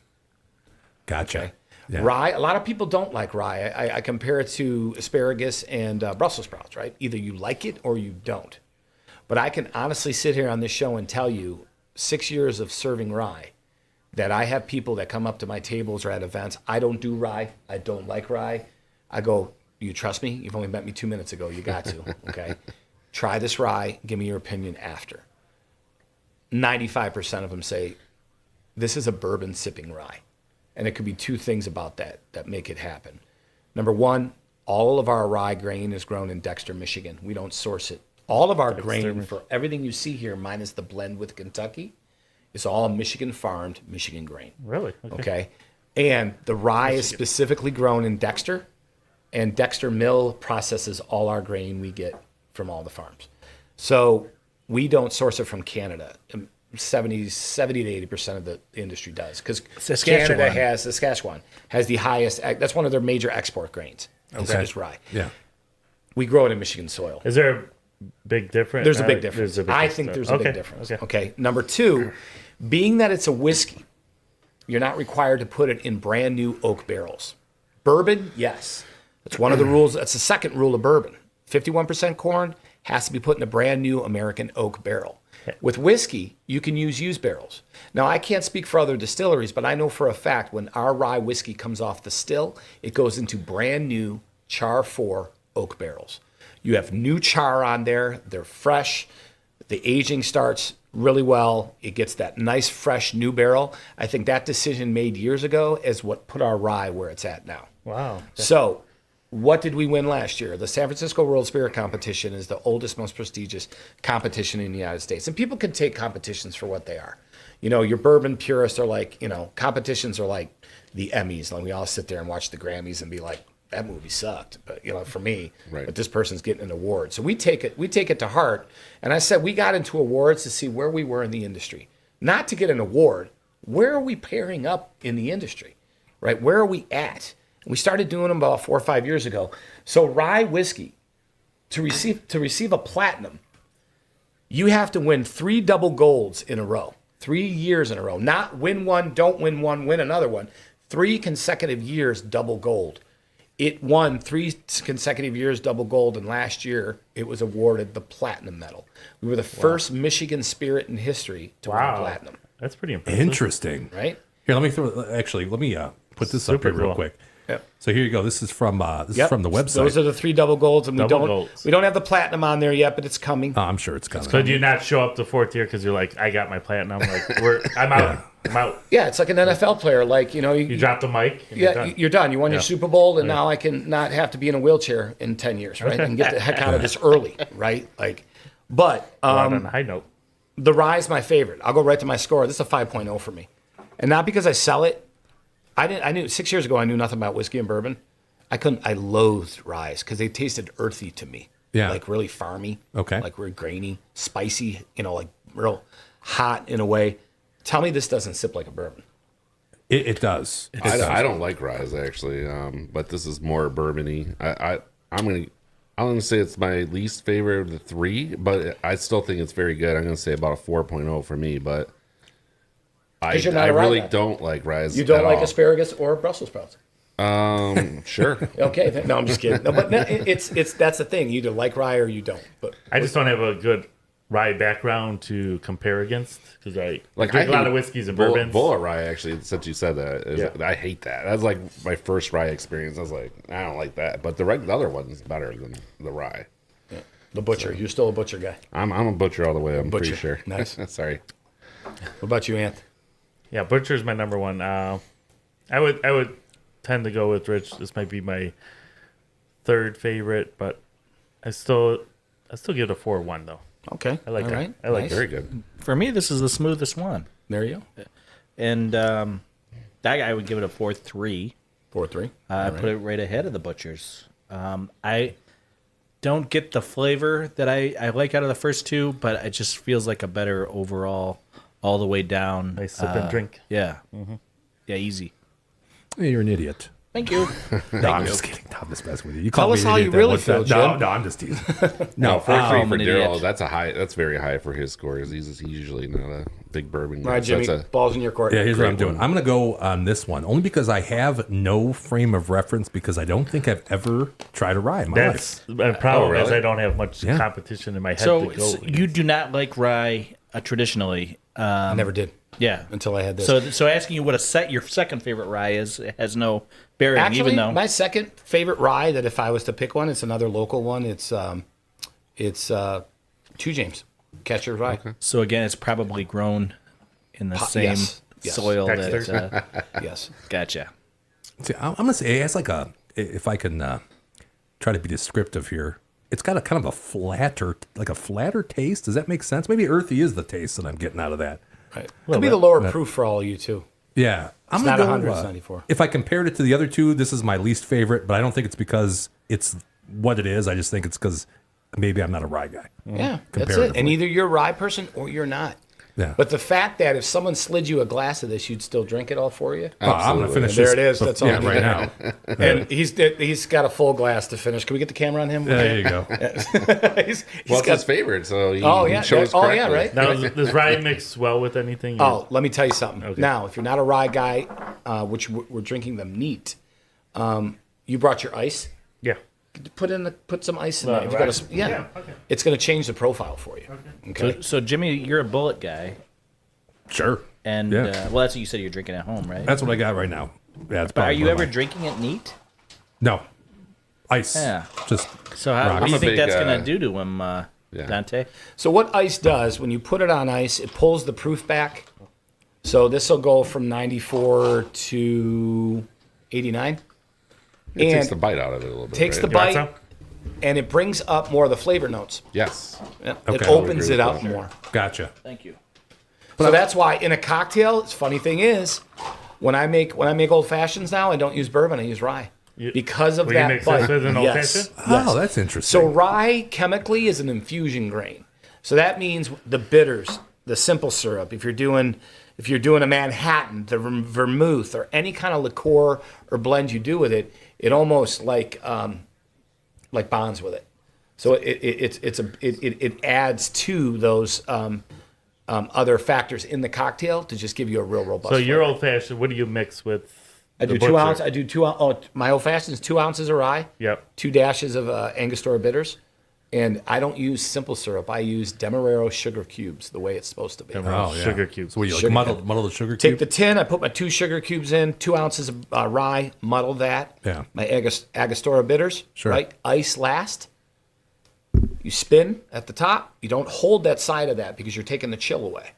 Gotcha. Okay. Yeah. Rye, a lot of people don't like rye. I compare it to asparagus and Brussels sprouts, right? Either you like it or you don't. But I can honestly sit here on this show and tell you, 6 years of serving rye, that I have people that come up to my tables or at events. I don't do rye. I don't like rye. I go, you trust me? You've only met me 2 minutes ago. You got to, okay? Try this rye. Give me your opinion after. 95% of them say, this is a bourbon sipping rye. And it could be 2 things about that make it happen. Number one, all of our rye grain is grown in Dexter, Michigan. We don't source it. All of our grain, for everything you see here, minus the blend with Kentucky, is all Michigan farmed, Michigan grain. Really? Okay. And the rye is specifically grown in Dexter, and Dexter Mill processes all our grain we get from all the farms. So we don't source it from Canada. 70 to 80% of the industry does, because Canada has, Saskatchewan has the highest, that's one of their major export grains. Okay. Is rye. Yeah. We grow it in Michigan soil. Is there a big difference? There's a big difference. I think there's a big difference. Okay. Number 2, being that it's a whiskey, you're not required to put it in brand new oak barrels. Bourbon, yes. That's one of the rules. That's the second rule of bourbon. 51% corn has to be put in a brand new American oak barrel. With whiskey, you can use used barrels. Now, I can't speak for other distilleries, but I know for a fact when our rye whiskey comes off the still, it goes into brand new Char 4 oak barrels. You have new char on there. They're fresh. The aging starts really well. It gets that nice, fresh, new barrel. I think that decision made years ago is what put our rye where it's at now. Wow. So, what did we win last year? The San Francisco World Spirit Competition is the oldest, most prestigious competition in the United States. And people can take competitions for what they are. Your bourbon purists are like, competitions are like the Emmys. Like, we all sit there and watch the Grammys and be like, that movie sucked. But, for me, Right. But this person's getting an award. So we take it to heart. And I said, we got into awards to see where we were in the industry. Not to get an award. Where are we pairing up in the industry, right? Where are we at? We started doing them about 4 or 5 years ago. So rye whiskey, to receive a platinum, you have to win 3 double golds in a row, 3 years in a row. Not win one, don't win one, win another one. 3 consecutive years double gold. It won 3 consecutive years double gold, and last year it was awarded the platinum medal. We were the first Michigan spirit in history to win platinum. That's pretty impressive. Interesting. Right? Here, let me put this up Super here real cool. quick. Yep. So here you go. This is from Yep. from the website. Those are the 3 double golds, and we Double golds. don't have the platinum on there yet, but it's coming. Oh, I'm sure it's coming. So do you not show up the 4th year because you're like, I got my platinum? Like, I'm out. I'm out. Yeah, it's like an NFL player. Like, You drop the mic. And yeah, you're done. You won your Super Bowl, and Yeah. now I can not have to be in a wheelchair in 10 years, right? Okay. And get the heck out of this early, right? Like, but on a high note. the rye is my favorite. I'll go right to my score. This is a 5.0 for me, and not because I sell it. I knew 6 years ago I knew nothing about whiskey and bourbon. I loathed ryes because they tasted earthy to me. Yeah. Like really farmy. Okay. Like really grainy, spicy. Like real hot in a way. Tell me this doesn't sip like a bourbon. It does. I don't like rye actually, but this is more bourbony. I'm gonna say it's my least favorite of the 3, but I still think it's very good. I'm gonna say about a 4.0 for me, but I you're not a rye really guy. don't like rye. You don't at like all. asparagus or Brussels sprouts. Sure. Okay, no, I'm just kidding. No, but it's that's the thing. You either like rye or you don't. But I just don't have a good rye background to compare against because I Like drink I a lot hate of whiskeys and Bull- bourbons. Bulla rye, actually, since you said that, Yeah. I hate that. That was like my first rye experience. I was like, I don't like that. But the other one's better than the rye. The butcher. You're still a butcher guy. I'm a butcher all the way. I'm pretty Butcher. sure. Nice. Sorry. What about you, Ant? Yeah, Butcher's my number one. I would tend to go with Rich. This might be my third favorite, but I still give it a 4-1 though. Okay. I like All that. right. I like Nice. Very good. For me, this is the smoothest one. There you go. And that guy would give it a 4-3. 4-3. I put it right ahead of the Butchers. I don't get the flavor that I like out of the first two, but it just feels like a better overall all the way down. Nice sip and drink. Yeah. Yeah, easy. Hey, you're an idiot. Thank you. No, I'm just kidding. I'm just messing with you. You Tell called us me an how idiot you that really one feel, time. No, Jim. no, I'm just teasing. No, 4-3 I'm for an Daryl. idiot. That's very high for his scores. He's usually not a big bourbon guy. All right, So Jimmy. that's Balls in your court. Yeah, here's what I'm Great doing. one. I'm going to go on this one only because I have no frame of reference because I don't think I've ever tried a rye in my life. That's my problem is really? I don't have much Yeah. competition in my head So, to go. so you do not like rye traditionally. I never did Yeah. until I had this. So asking you what your second favorite rye is has no bearing, Actually, even though my second favorite rye that if I was to pick one, it's another local one. It's Two James Catcher Rye. So again, it's probably grown in the same yes, yes. soil Dexter. that. Yes. Gotcha. See, I'm going to say it's like if I can try to be descriptive here, it's got a kind of a flatter taste. Does that make sense? Maybe earthy is the taste that I'm getting out of that. Right. Could be the lower proof for all of you too. Yeah, I'm not gonna 100, go. it's 94. If I compared it to the other two, this is my least favorite. But I don't think it's because it's what it is. I just think it's because maybe I'm not a rye guy. Yeah, that's it. Comparatively. And either you're a rye person or you're not. Yeah. But the fact that if someone slid you a glass of this, you'd still drink it all for you. I'm gonna finish There this. it is. That's all yeah, you right need. now. And he's got a full glass to finish. Can we get the camera on him? There you go. he's Well, it's got, his favorite, so he, Oh, he yeah. chose Oh, yeah, correctly. right. Now, does rye mix well with anything? Oh, let me tell you something. Okay. Now, if you're not a rye guy, which we're drinking them neat, you brought your ice. Yeah. Put some ice in Right, there. If you got right. yeah. Yeah, okay. It's going to change the profile for you. Okay. So Jimmy, you're a bullet guy, Sure. and Yeah. well, that's what you said you're drinking at home, right? That's what I got right now. Yeah, it's But are probably you one of ever my- drinking it neat? No. Ice. Yeah. Just So Rock. what do I'm you a think big, that's going to do to him, yeah. Dante? So what ice does when you put it on ice, it pulls the proof back. So this will go from 94 to 89. It takes And the bite out of it a little bit. takes right? the You want bite some? and it brings up more of the flavor notes. Yes. Yeah, Okay. it I would opens agree it with up that. more. gotcha. Thank you. So that's why in a cocktail, it's funny thing is, when I make old fashions now, I don't use bourbon, I use rye. Because of Will you that mix bite. this with an old Yes. fashioned? Oh, that's interesting. So rye chemically is an infusion grain. So that means the bitters, the simple syrup. If you're doing a Manhattan, the vermouth, or any kind of liqueur or blend you do with it, it almost like bonds with it. So it adds to those other factors in the cocktail to just give you a real robust. So your flavor. old fashioned, what do you mix with? I do the 2 butcher? ounce. I do 2 ounce. Oh, my old fashioned is 2 ounces of rye. Yep. 2 dashes of Angostura bitters, and I don't use simple syrup. I use Demerara sugar cubes, the way it's supposed to be. Oh, yeah. Sugar cubes. So what, you like Sugar muddle the sugar Take cube? the tin. I put my 2 sugar cubes in, 2 ounces of rye. Muddle that. Yeah. My Angostura bitters. Sure. Right. Ice last. You spin at the top. You don't hold that side of that because you're taking the chill away.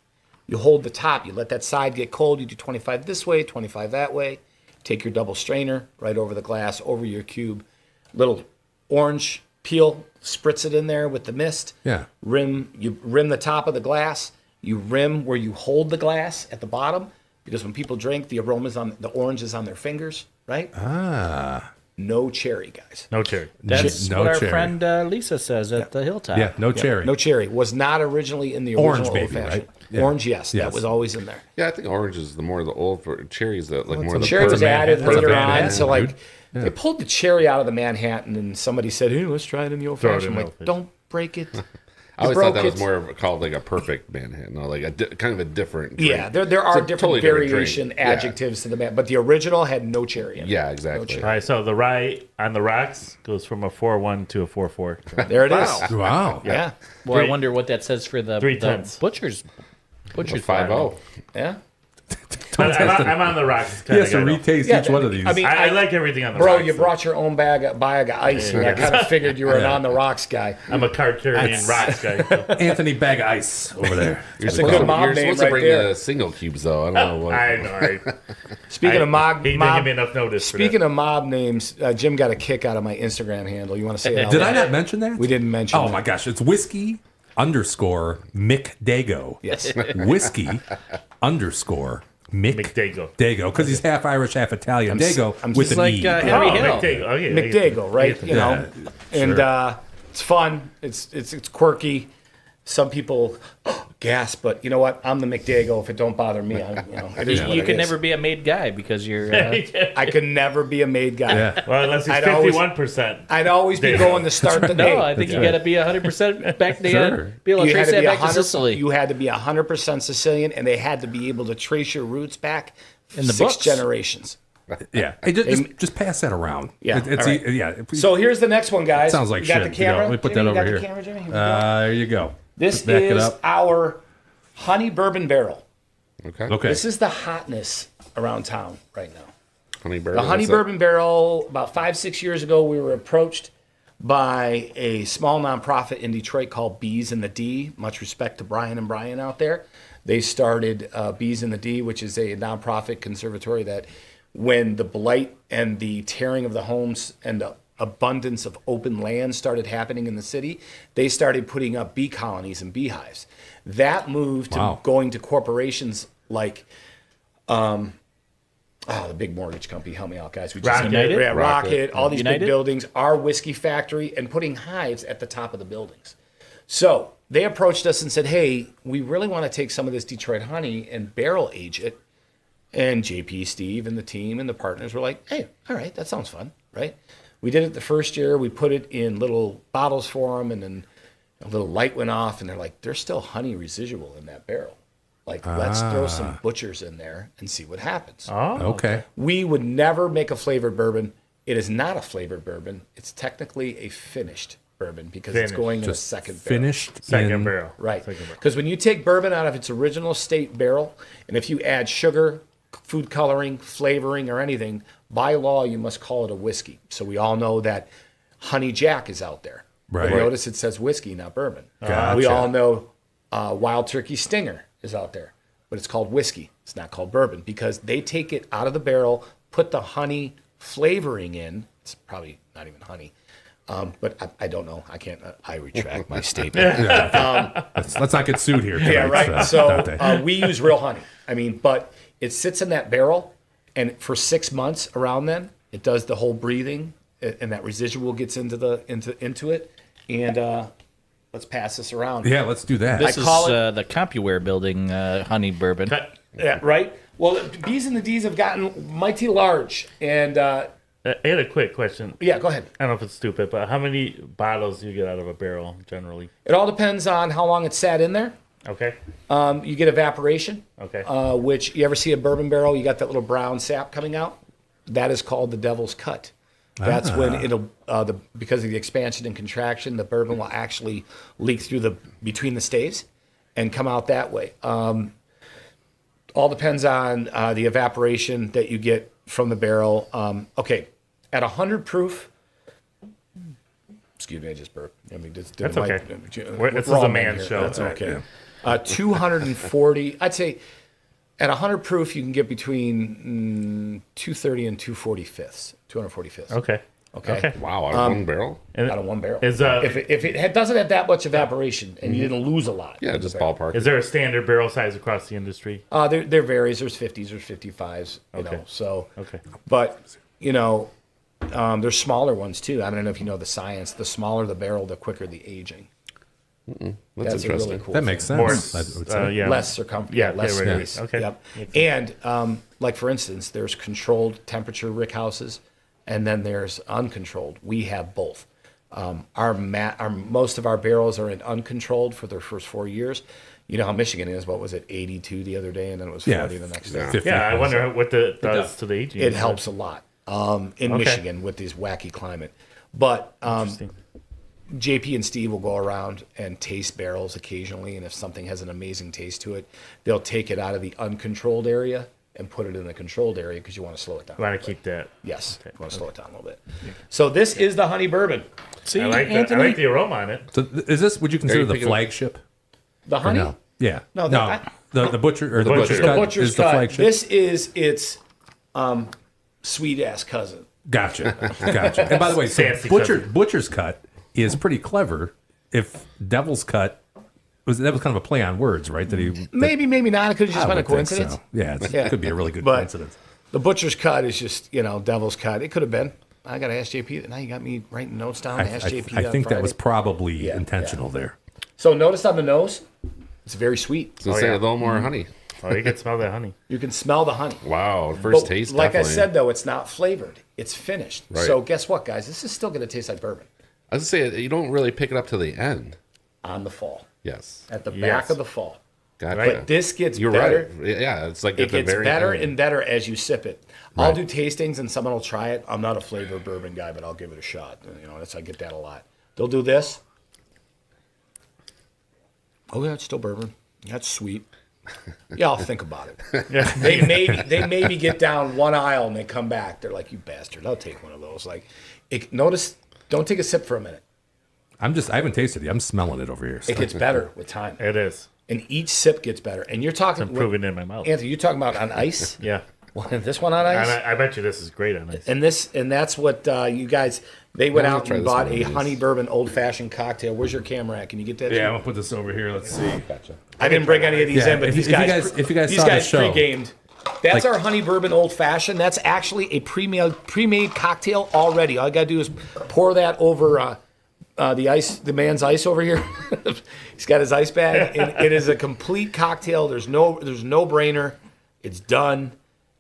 You hold the top. You let that side get cold. You do 25 this way, 25 that way. Take your double strainer right over the glass, over your cube. Little orange peel, spritz it in there with the mist. Yeah. You rim the top of the glass. You rim where you hold the glass at the bottom, because when people drink, the orange is on their fingers, right? Ah. No cherry, guys. No cherry. That's No what our cherry. friend Lisa says at the Hilltop. Yeah, no cherry. No cherry. Was not originally in the Orange, original maybe, old-fashioned. right? Yeah. Orange, yes, that Yes. was always in there. Yeah, I think orange is the more the old for cherries that like more the Cherry was Manhattan. added That's a later on, Manhattan, so like dude. they pulled the cherry out of the Manhattan, and somebody said, "Hey, let's try it in the Throw it old-fashioned." in I'm the like, don't break it. I always thought that was it's- more of called like a perfect Manhattan, or like a kind of a different drink. Yeah, there are It's a different totally different variation drink. Yeah. adjectives to the man, but the original had no cherry in it. Yeah, exactly. All right, so the rye on the rocks goes from a 4-1 to a 4-4. There it is. Wow. Yeah. Well, I Three- wonder what that says for the 3/10. butcher's 5-0. Yeah. I'm on the rocks. He Kind has to retaste Yeah, each one of these. I mean, I like everything on the Bro, rocks. you brought your own bag of ice, and I kind of figured you were an on the rocks guy. I'm a card carrying That's- rocks guy. so. Anthony Bag of Ice over there. That's a good mob You're name supposed to right bring there. the single cubes, though. I don't know what. I know. Right? Speaking of mob, he didn't give me enough notice. speaking of mob names, Jim got a kick out of my Instagram handle. You want to say it? out Did I loud? not mention that? We didn't mention. Oh that. my gosh, it's whiskey _ Mick Dago. Yes. Whiskey _ Mick McDago. Dago, because he's half Irish, half Italian. Dago I'm with just an like, E. Harry Hill. McDago. Oh, yeah, McDago, right? You know, Yeah, and sure. it's fun. It's quirky. Some people gasp, but you know what? I'm the McDago. If it don't bother me, it is what You it can is. never be a made guy because you're. I could never be a made guy. Yeah. Well, unless he's I'd always- 51%. I'd always be Dago. going to start the day. No, I think you got to be 100% back to Sure. be able to You had trace to that be back to 100. Sicily. You had to be 100% Sicilian, and they had to be able to trace your roots back In the 6 books. generations. Yeah. Hey, just pass that around. Yeah, It's all right. yeah. If we- So here's the next one, guys. sounds like you got shit. the camera. Let me put Jimmy, that you over got here. The camera, Jimmy? Here we go. There you go. This Back it is up. our honey bourbon barrel. Okay. Okay. This is the hotness around town right now. Honey bourbon. The honey what's that? bourbon barrel, about 5-6 years ago, we were approached by a small nonprofit in Detroit called Bees in the D. Much respect to Brian and Brian out there. They started Bees in the D, which is a nonprofit conservatory that when the blight and the tearing of the homes and the abundance of open land started happening in the city, they started putting up bee colonies and beehives. That moved to Wow. going to corporations like the big mortgage company, help me out, guys. We just Rocket. United? Yeah, Rocket, all these United? big buildings, our whiskey factory, and putting hives at the top of the buildings. So they approached us and said, hey, we really want to take some of this Detroit honey and barrel age it. And JP, Steve, and the team and the partners were like, hey, all right, that sounds fun, right? We did it the first year. We put it in little bottles for them, and then a little light went off, and they're like, there's still honey residual in that barrel. Like, let's throw some butchers in there and see what happens. Oh, Okay. We would never make a flavored bourbon. It is not a flavored bourbon. It's technically a finished bourbon because it's Finished. going in a Just second barrel. finished second in- barrel. Right. Second barrel. Because when you take bourbon out of its original state barrel, and if you add sugar, food coloring, flavoring, or anything, by law, you must call it a whiskey. So we all know that Honey Jack is out there. Right. But notice it says whiskey, not bourbon. Gotcha. We all know Wild Turkey Stinger is out there, but it's called whiskey. It's not called bourbon because they take it out of the barrel, put the honey flavoring in. It's probably not even honey. But I don't know. I can't. I retract my statement. Let's not get sued here. Yeah, tonight, right. So Dante. we use real honey. I mean, but it sits in that barrel, and for 6 months around then, it does the whole breathing, and that residual gets into it. And let's pass this around. Yeah, let's do that. This I is call it- the CompuWare building honey bourbon. Cut. Yeah, right. Well, the B's and the D's have gotten mighty large, and I had a quick question. yeah, go ahead. I don't know if it's stupid, but how many bottles do you get out of a barrel generally? It all depends on how long it's sat in there. Okay. You get evaporation, Okay. which you ever see a bourbon barrel, you got that little brown sap coming out. That is called the devil's cut. That's when it'll because of the expansion and contraction, the bourbon will actually leak through between the staves and come out that way. All depends on the evaporation that you get from the barrel. Okay, at 100 proof. Excuse me, I just burped. I mean, That's okay. This is wrong a man man's here. show. That's All right, okay. 240. I'd say at 100 proof, you can get between 230 and 245ths. Okay. Okay. Wow, out of one barrel? And Out of one barrel. Is if it doesn't have that much evaporation and you didn't lose a lot. Yeah, just ballpark. is there a standard barrel size across the industry? There varies. There's 50s, there's 55s. You Okay. know, so. Okay. But there's smaller ones too. I don't know if you know the science. The smaller the barrel, the quicker the aging. That's a really interesting. cool. that thing. makes More. sense. I would say. Yeah. Less circumference. Yeah, less okay, right, space. right. Okay. Yep. Makes sense. And like for instance, there's controlled temperature rick houses, and then there's uncontrolled. We have both. Our most of our barrels are in uncontrolled for their first 4 years. You know how Michigan is. What was it, 82 the other day, and then it was 40 the next day. 50. Yeah, I wonder what that does to the aging. It helps a lot in Michigan with this wacky climate. But Interesting. JP and Steve will go around and taste barrels occasionally, and if something has an amazing taste to it, they'll take it out of the uncontrolled area and put it in the controlled area because you want to slow it down. I want to keep that. Yes, you want to slow it down a little bit. So this is the honey bourbon. See, I like Anthony, I like the aroma on it. So is this? Would you consider you the picking up- flagship? the honey. No. Yeah. No, The butcher or the, butcher's butcher. cut The butcher's is the cut. flagship. This is its sweet ass cousin. Gotcha. And by the way, so Fancy cousin. butcher's cut is pretty clever. If devil's cut that was kind of a play on words, right? That he Maybe not. It could have just I been a would think coincidence. so. Yeah, Yeah. it could be a really good But coincidence. the butcher's cut is just, devil's cut. It could have been. I got to ask JP. Now you got me writing notes down. I Ask JP. I on think that was Friday. probably Yeah, intentional there. So notice on the nose, it's very sweet. So say a little more honey. Oh, you can smell that honey. You can smell the honey. Wow, first But taste. like definitely. I said, though, it's not flavored. It's finished. Right. So guess what, guys? This is still going to taste like bourbon I was gonna say you don't really pick it up to the end. on the fall, Yes, at the back Yes. of the fall. gotcha. But this gets You're better. right. Yeah, it's like It at the gets very better end. and better as you sip it. I'll do tastings and someone will try it. I'm not a flavor bourbon guy, but I'll give it a shot. I get that a lot. They'll do this. Oh yeah, it's still bourbon. That's sweet. Yeah, I'll think about it. Yeah. They maybe get down one aisle and they come back. They're like, "You bastard! I'll take one of those." Notice, don't take a sip for a minute. I haven't tasted it. I'm smelling it over here. It gets better with time, It is. and each sip gets better. And you're talking, Improving in my mouth. Anthony. You're talking about on ice. Yeah. This one on ice. And I bet you this is great on ice. And that's what you guys. They went I'm out gonna and try bought this a one. honey bourbon old fashioned cocktail. Where's your camera at? Can you get that? Yeah, I'm gonna put this over here. Let's see. Gotcha. I didn't bring any of these Yeah, in, but if these you guys. guys- if you guys these saw the guys show, pre-gamed. That's like- our honey bourbon old fashioned. That's actually a pre-made cocktail already. All you gotta do is pour that over the man's ice over here. He's got his ice bag, and it is a complete cocktail. There's no brainer. It's done.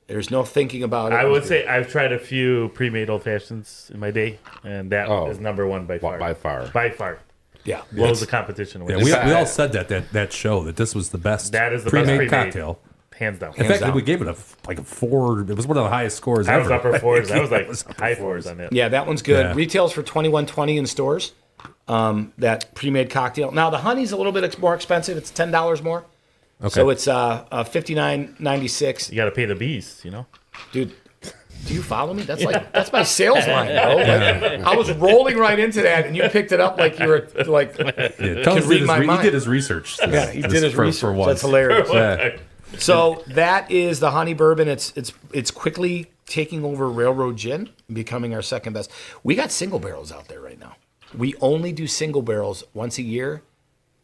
There's no thinking about it. I would say I've tried a few pre-made old fashions in my day, and that is number one by far. By far. By far. yeah. Blows the competition away. Yeah, we fact- all said that show that this was the best. That is the pre-made best pre-made. cocktail. Hands down. In fact, down. we gave it a 4. It was one of the highest scores I was ever. upper fours. I was like upper high fours. fours on it. Yeah, that one's good. Yeah. Retails for $21.20 in stores. That pre-made cocktail. Now the honey's a little bit more expensive. It's $10 more. Okay. So it's $59.96. You got to pay the beast, Dude, do you follow me? That's my sales line, bro. I was rolling right into that, and you picked it up like you were like. Yeah, Tubbs read my he mind. did his research. Yeah, he did his for research. once. That's hilarious. Yeah. So that is the honey bourbon. It's quickly taking over Railroad Gin, becoming our second best. We got single barrels out there right now. We only do single barrels once a year,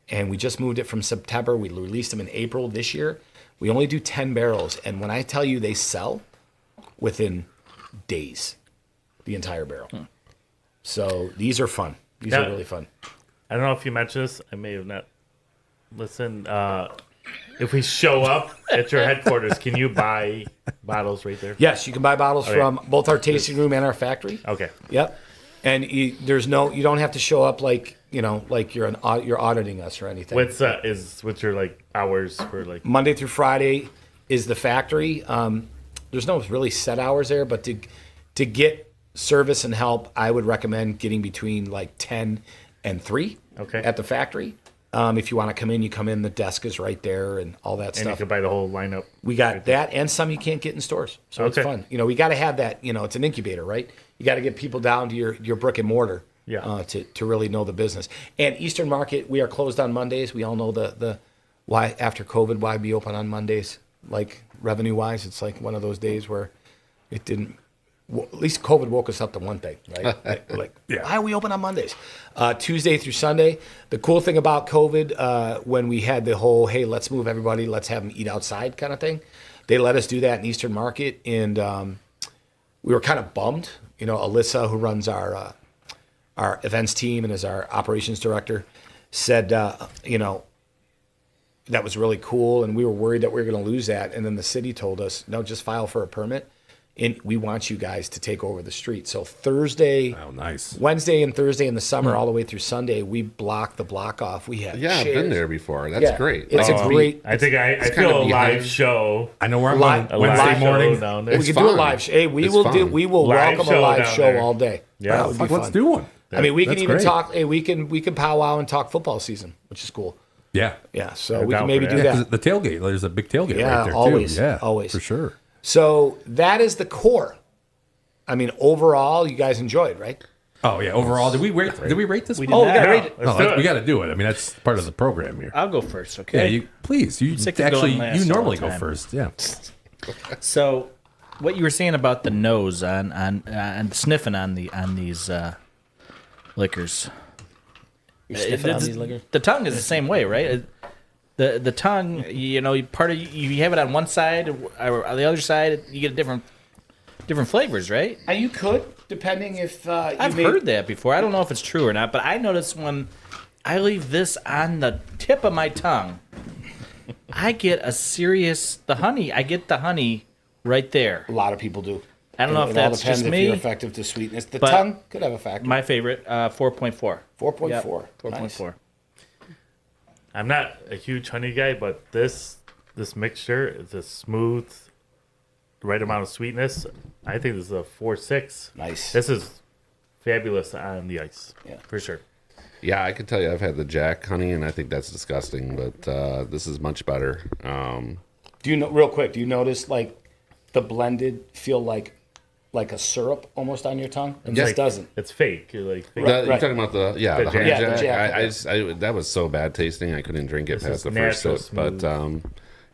and we just moved it from September. We released them in April this year. We only do 10 barrels, and when I tell you they sell within days, the entire barrel. So these are fun. These Yeah. are really fun. I don't know if you mentioned this. I may have not listened. If we show up at your headquarters, can you buy bottles right there? Yes, you can buy bottles Okay. from both our tasting room and our factory. Okay. Yep. And you don't have to show up like you're auditing us or anything. What's your like hours for like? Monday through Friday is the factory. There's no really set hours there, but to get service and help, I would recommend getting between like 10 and 3 Okay. at the factory. If you want to come in, you come in. The desk is right there and all that And you stuff. can buy the whole lineup. We got that and some you can't get in stores. So it's Okay. fun. We got to have that. It's an incubator, right? You got to get people down to your brick and mortar Yeah. to really know the business. And Eastern Market, we are closed on Mondays. We all know the why after COVID, why be open on Mondays? Like revenue wise, it's like one of those days where it didn't. At least COVID woke us up to one thing, right? Why are we open on Mondays? Tuesday through Sunday. The cool thing about COVID, when we had the whole, hey, let's move everybody, let's have them eat outside kind of thing, they let us do that in Eastern Market. And we were kind of bummed. Alyssa, who runs our events team and is our operations director, said, that was really cool. And we were worried that we were going to lose that. And then the city told us, no, just file for a permit. we want you guys to take over the street. So Thursday, Oh, nice. Wednesday and Thursday in the summer, all the way through Sunday, we block the block off. We have Yeah, I've chairs. been there before. That's Yeah, great. It's Like, a great. I think I kind feel of a behind. live show. I know where I'm Live- going A Wednesday live morning. show down there. We It's can do a fun. live show. Hey, we It's will fun. we will Live welcome a show live down show there. all day. Yeah. That would be Let's fun. do one. I mean, we can That's even great. talk. Hey, we can powwow and talk football season, which is cool. Yeah. Yeah, so I'm we down can maybe for do that. Yeah, that. 'cause the tailgate, there's a big tailgate Yeah, right there always, too. Yeah, always. for sure. So that is the core. I mean, overall, you guys enjoyed, right? Oh yeah. Overall, did we rate? Did we rate this? We one? did Oh, we got not. to rate it. Let's No, do we it. got to do it. I mean, that's part of the program here. I'll go first, Yeah, okay? you please. You sick of actually, going last you all normally the go time. first. Yeah. So, what you were saying about the nose and sniffing on these liquors. You're sniffing on The- these liquors? The tongue is the same way, right? The tongue, part of you have it on one side or on the other side, you get different flavors, right? And you could, depending if I've heard that before. I don't know if it's true or not, but I notice when I leave this on the tip of my tongue, I get the honey. I get the honey right there. A lot of people do. I don't know if It all that's depends just if me. you're effective to sweetness. The But tongue could have a factor. My favorite, 4.4. 4.4. 4.4. I'm not a huge honey guy, but this mixture is a smooth, right amount of sweetness. I think this is a 4.6. Nice. This is fabulous on the ice. Yeah. For sure. Yeah, I can tell you I've had the Jack honey, and I think that's disgusting, but this is much better. Do you know, real quick, do you notice like the blended feel like a syrup almost on your tongue? It just Like, doesn't. It's fake. You're like fake. You're right. talking about the The honey Jack. Yeah, the Jack. Jack. That was so bad tasting, I couldn't drink it This past is the first natural sip. But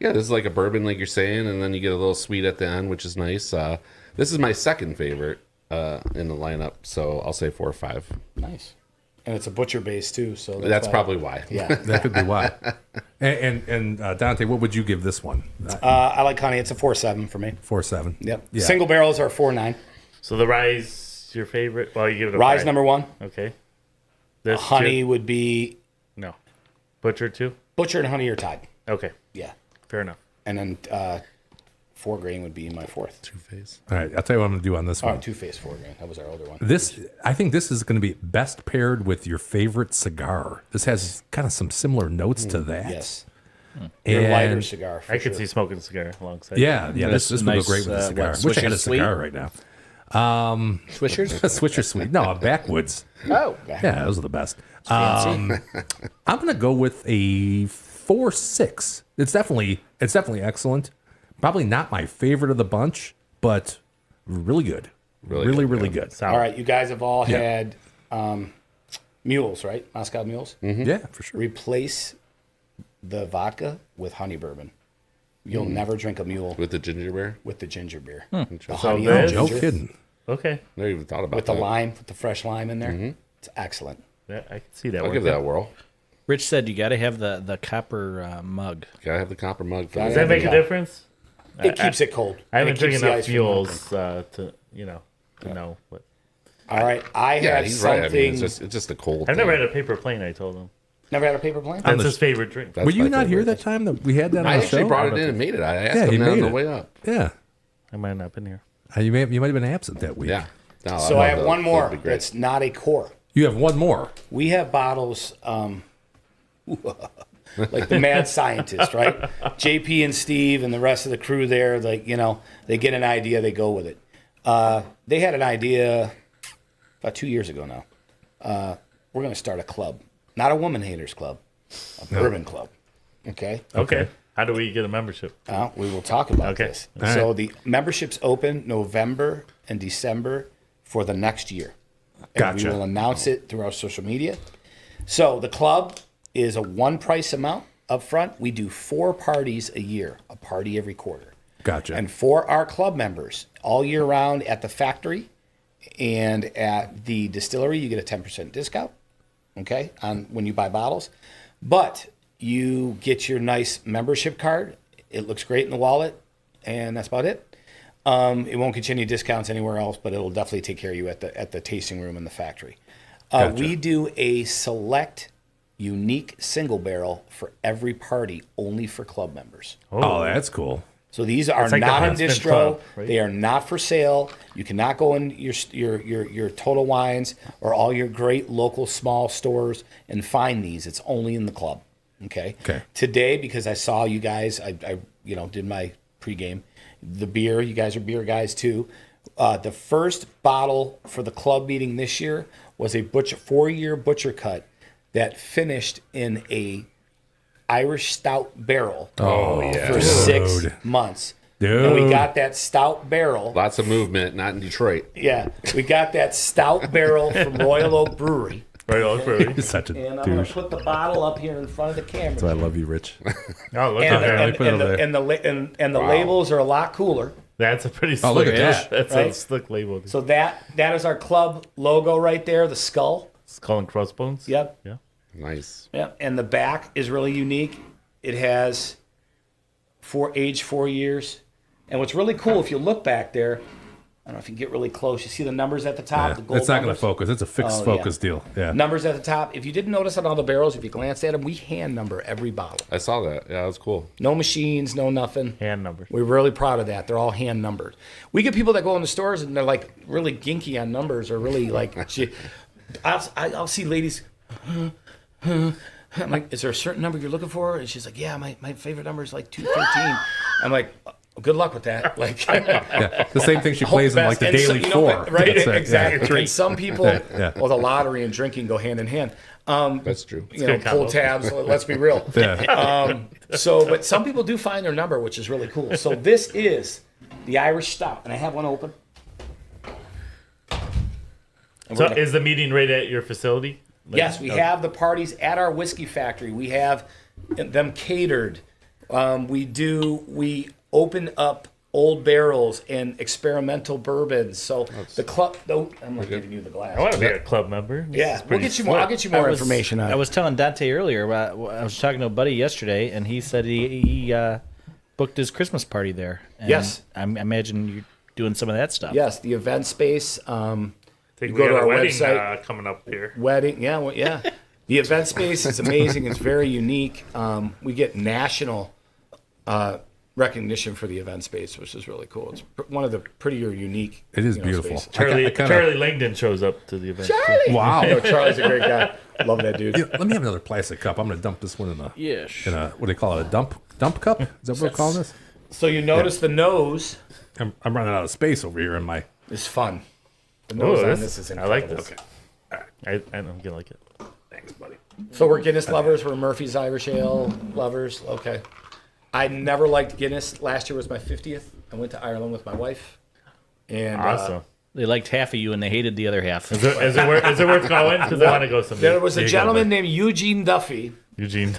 yeah, this is like a bourbon, like you're saying, and then you get a little sweet at the end, which is nice. This is my second favorite in the lineup, so I'll say 4 or 5. Nice. And it's a butcher base too, so That's why- probably why. Yeah. That could be why. And Dante, what would you give this one? I like honey. It's a 4.7 for me. 4.7. Yep. Yeah. Single barrels are 4.9. So the rye's your favorite? Well, you give it a Rye's 5. number 1. Okay. This Honey two? would be No. Butcher 2? butcher and honey are tied. Okay. Yeah. Fair enough. And then 4 grain would be my 4th. Two-Face. All right, I'll tell you what I'm going to do on this Oh, one. 2-Face 4 grain. That was our older one. I think this is going to be best paired with your favorite cigar. This has kind of some similar notes to that. Yes. Your lighter And cigar. For I could sure. see smoking a cigar alongside. yeah, this would Nice, go great with a cigar. what, Wish I had a Swisher Sweet? cigar right now. Swishers? Swisher Sweet. No, a Backwoods. Oh. Yeah, those are the best. Fancy. I'm going to go with a 4.6. It's definitely excellent. Probably not my favorite of the bunch, but really good. Really good. Solid. All right, you guys have all Yeah. had mules, right? Moscow mules. Yeah, for sure. Replace the vodka with honey bourbon. You'll never drink a mule With the ginger beer? with the ginger beer. Interesting. The honey So and this- No ginger kidding. Okay. Never even thought about with the that. lime, with the fresh lime in there. It's excellent. Yeah, I can see that. I'll give working. that a whirl. Rich said you got to have the copper mug. Gotta have the copper mug for Gotta Does that. that make a Yeah. difference? It keeps it cold. I haven't And it keeps drinking the enough ice from melting. mules to know. But All right, I Yeah, have he's something. right. I mean, it's just a cold I've never thing. had a paper plane. I told him Never had a paper plane. that's the his favorite drink. That's Were you my not here favorite. that time that we had that on I the actually show? brought it in and made it. I asked Yeah, he him that on made the it. way up. Yeah. I might not have been here. You might have been absent that week. Yeah. No, So I have love one that. more That'd be great. that's not a core. You have one more. We have bottles like the mad scientist, right? JP and Steve and the rest of the crew there, like, they get an idea, they go with it. They had an idea about 2 years ago now. We're going to start a club, not a woman haters club, a bourbon club. Okay. Okay. How do we get a membership? We will talk about Okay. this. All So right. the membership's open November and December for the next year. And Gotcha. we will announce it through our social media. So the club is a one price amount up front. We do 4 parties a year, a party every quarter. Gotcha. And for our club members, all year round at the factory and at the distillery, you get a 10% discount, okay, on when you buy bottles. But you get your nice membership card. It looks great in the wallet, and that's about it. It won't get you any discounts anywhere else, but it'll definitely take care of you at the tasting room in the factory. Gotcha. We do a select, unique single barrel for every party, only for club members. Oh, that's cool. So these are It's like the not in Huntsman distro. Club, right? They are not for sale. You cannot go in your Total Wines or all your great local small stores and find these. It's only in the club. Okay. Okay. Today, because I saw you guys, I did my pregame. The beer, you guys are beer guys too. The first bottle for the club meeting this year was a 4-year butcher cut that finished in a Irish stout barrel for 6 months. Dude. And we got that stout barrel. Lots of movement, not in Detroit. Yeah, we got that stout barrel from Royal Oak Brewery. Right, all really. You're such a And I'm going douche. to put the bottle up here in front of the camera. That's why I love you, Rich. Oh, look And, at that. let me put it over there. the labels are a lot cooler. That's a pretty slick. Oh, look at that. That's Right? a slick label. So that is our club logo right there, the skull. Skull and crossbones. Yep. Yeah. Nice. Yep. And the back is really unique. It has age 4 years. And what's really cool, if you look back there, I don't know if you can get really close. You see the numbers at the top, the gold It's not going numbers? to focus. It's a fixed Oh, focus deal. Yeah. Numbers at the top. If you didn't notice on all the barrels, if you glanced at them, we hand number every bottle. I saw that. Yeah, that was cool. No machines, no nothing. Hand numbers. We're really proud of that. They're all hand numbered. We get people that go in the stores and they're like really ginky on numbers or really like, I'll see ladies, I'm like, is there a certain number you're looking for? And she's like, yeah, my favorite number is like 213. I'm like, good luck with that. Like, Yeah. The same thing she plays in like the And so- Daily you know, 4. right? That's it. Exactly. Yeah. And some people, Yeah. well, the lottery and drinking go hand in hand. That's true. You know, good pull combo. tabs. Let's be real. Yeah. But some people do find their number, which is really cool. So this is the Irish Stout, and I have one open. And So we're gonna- is the meeting right at your facility? Like- yes, we have the parties at our whiskey factory. We have them catered. We open up old barrels and experimental bourbons. So the club. I'm not giving you the glass. I want to be a club member. This Yeah, is we'll pretty get you more. slick. I'll get you more information on I it. was telling Dante earlier about, I was talking to a buddy yesterday, and he said he booked his Christmas party there. And Yes. I imagine you're doing some of that stuff. Yes, the event space. Think You we go to got a our wedding website. coming up here. Wedding, yeah, well, yeah. The event space is amazing. It's very unique. We get national recognition for the event space, which is really cool. It's one of the prettier, unique. It is beautiful. spaces. Charlie, I kinda- Charlie Langdon shows up to the event. Wow. No, Charlie's a great guy. Love that dude. Yeah, let me have another plastic cup. I'm going to dump this one in a, Yes. in a, what do they call it? A dump cup? Is that what we're calling this? So you notice the nose I'm running out of space over here in my. is fun. The Oh, nose on this, this is I incredible. like this. I'm gonna like it. Thanks, buddy. So we're Guinness lovers. We're Murphy's Irish Ale lovers. Okay. I never liked Guinness. Last year was my 50th. I went to Ireland with my wife. And Awesome. They liked half of you, and they hated the other half. Is it worth going? Because I want to go someday. there was a There you go, gentleman bud. named Eugene Duffy Eugene.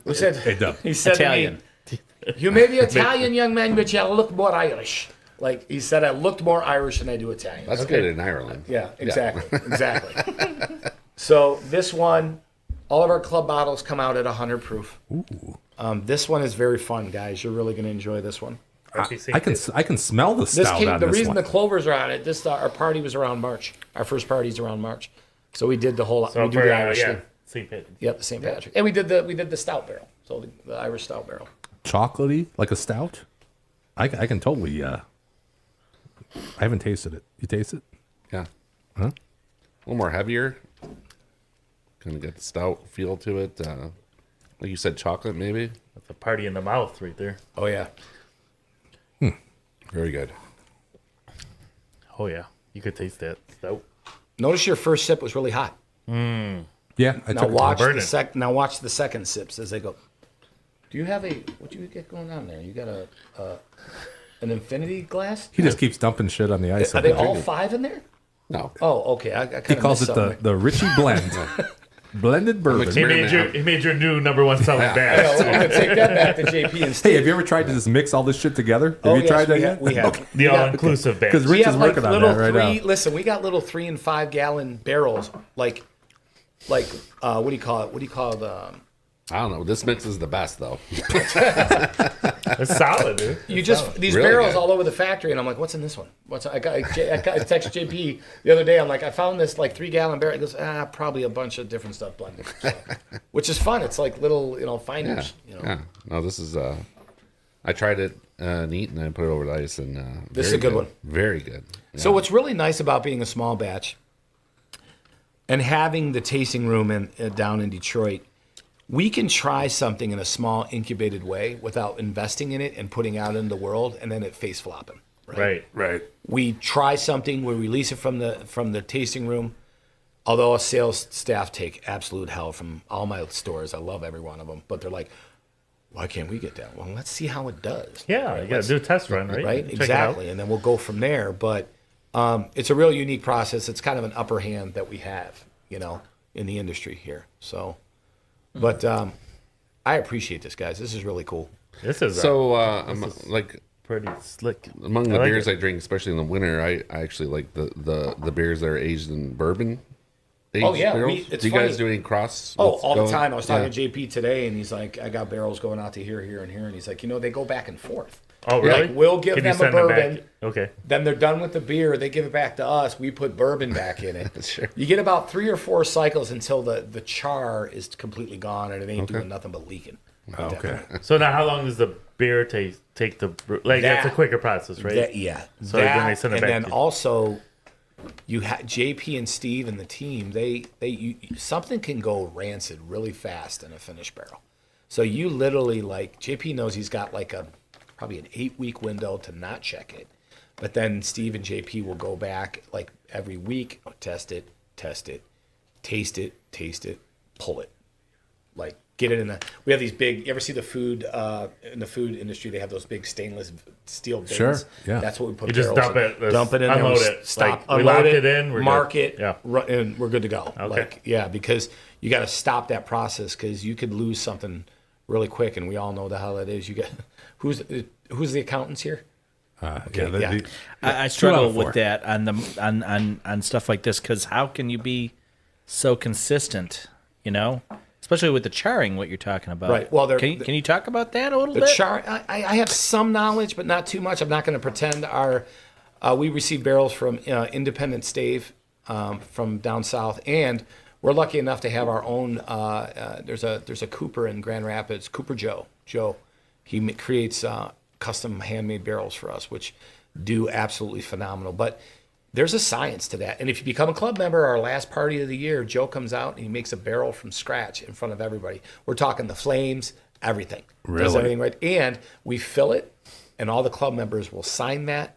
who said, Hey, Dub. he said Italian. to me, you may be Italian, young man, but you look more Irish. Like he said, I looked more Irish than I do Italian. That's good in Ireland. Yeah, exactly, exactly. So this one, all of our club bottles come out at 100 proof. Ooh. This one is very fun, guys. You're really going to enjoy this one. I can smell the This stout came, on the this reason one. the clovers are on it. This our party was around March. Our first party's around March, so we did the whole. So we do for, the Irish yeah, thing. St. Patrick's. Yep, the St. Patrick, and we did the stout barrel. So the Irish stout barrel. Chocolatey, like a stout. I can totally. I haven't tasted it. You taste it? Yeah. Huh? A little more heavier. Kind of got the stout feel to it. Like you said, chocolate maybe. That's a party in the mouth right there. Oh yeah. Very good. Oh yeah, you could taste that. Stout. Notice your first sip was really hot. Yeah. I Now took watch burn the it. Now watch the second sips as they go. Do you have what do you get going on there? You got an infinity glass? He just keeps dumping shit on the ice. Are they all 5 in there? No. Oh, okay. I kind He of calls it the Richie Blend. Blended bourbon. Mixed He Experiment. made your new number one selling I'm batch. gonna take that back to JP and Hey, Steve. have you ever tried to just mix all this shit together? Have Oh, you yes, tried that we yet? have- we have. Okay. The all-inclusive batch. Because We Rich have is like working on little that right three. now. Listen, we got little 3 and 5 gallon barrels. Like what do you call it? What do you call the? I don't know. This mix is the best though. It's solid, dude. You just these Really barrels good. all over the factory, and I'm like, what's in this one? I text JP the other day. I'm like, I found this like 3 gallon barrel. He goes, probably a bunch of different stuff blended, so, which is fun. It's like little Yeah. finders. Yeah. No, this is. I tried it neat, and I put it over the ice, and This is a good one. Very good. So what's really nice about being a small batch and having the tasting room down in Detroit, we can try something in a small incubated way without investing in it and putting out in the world, and then it face flopping. Right. We try something, we release it from the tasting room. Although our sales staff take absolute hell from all my stores, I love every one of them, but they're like, why can't we get that? Well, let's see how it does. Yeah, you got to do a test run, right? Right, Check it out. exactly, and then we'll go from there. But it's a real unique process. It's kind of an upper hand that we have, in the industry here. So, but I appreciate this, guys. This is really cool. This is So, I'm like pretty slick. among the I like beers it. I drink, especially in the winter, I actually like the beers that are aged in bourbon. Oh, yeah, barrels. it's do you guys funny. do any cross? Oh, what's all the going- time. I was talking Yeah. to JP today, and he's like, I got barrels going out to here, here, and here. And he's like, they go back and forth. Oh, really? Like, we'll give Can you them a send them bourbon. back? Okay. Then they're done with the beer. They give it back to us. We put bourbon back in it. Sure. You get about 3 or 4 cycles until the char is completely gone and it ain't doing nothing but leaking. Okay. So now, how long does the beer take the that's a quicker process, right? So then they send it and back then to you. also, you have JP and Steve and the team. Something can go rancid really fast in a finished barrel. So you literally JP knows he's got probably an 8-week window to not check it, but then Steve and JP will go back every week, test it, taste it, pull it, get it in the. We have these big. You ever see the food in the food industry? They have those big stainless steel bins. Sure, yeah. That's what we put. You just barrels dump in. it, Dump it in. unload there, it. Stop. We Unload locked it. it in, we're mark good. it. Yeah. And we're good to go. Okay. Because you got to stop that process because you could lose something really quick, and we all know the hell that is. You get who's the accountants here? Yeah. I 2 struggle out of 4. with that on stuff like this because how can you be so consistent? Especially with the charring, what you're talking about. Right. Well, can you talk about that a little The bit? char. I have some knowledge, but not too much. I'm not going to pretend. We receive barrels from Independent Stave from down south, and we're lucky enough to have our own. There's a Cooper in Grand Rapids, Cooper Joe. He creates custom handmade barrels for us, which do absolutely phenomenal. But there's a science to that. And if you become a club member, our last party of the year, Joe comes out and he makes a barrel from scratch in front of everybody. We're talking the flames, everything. Does Really? everything right. And we fill it, and all the club members will sign that.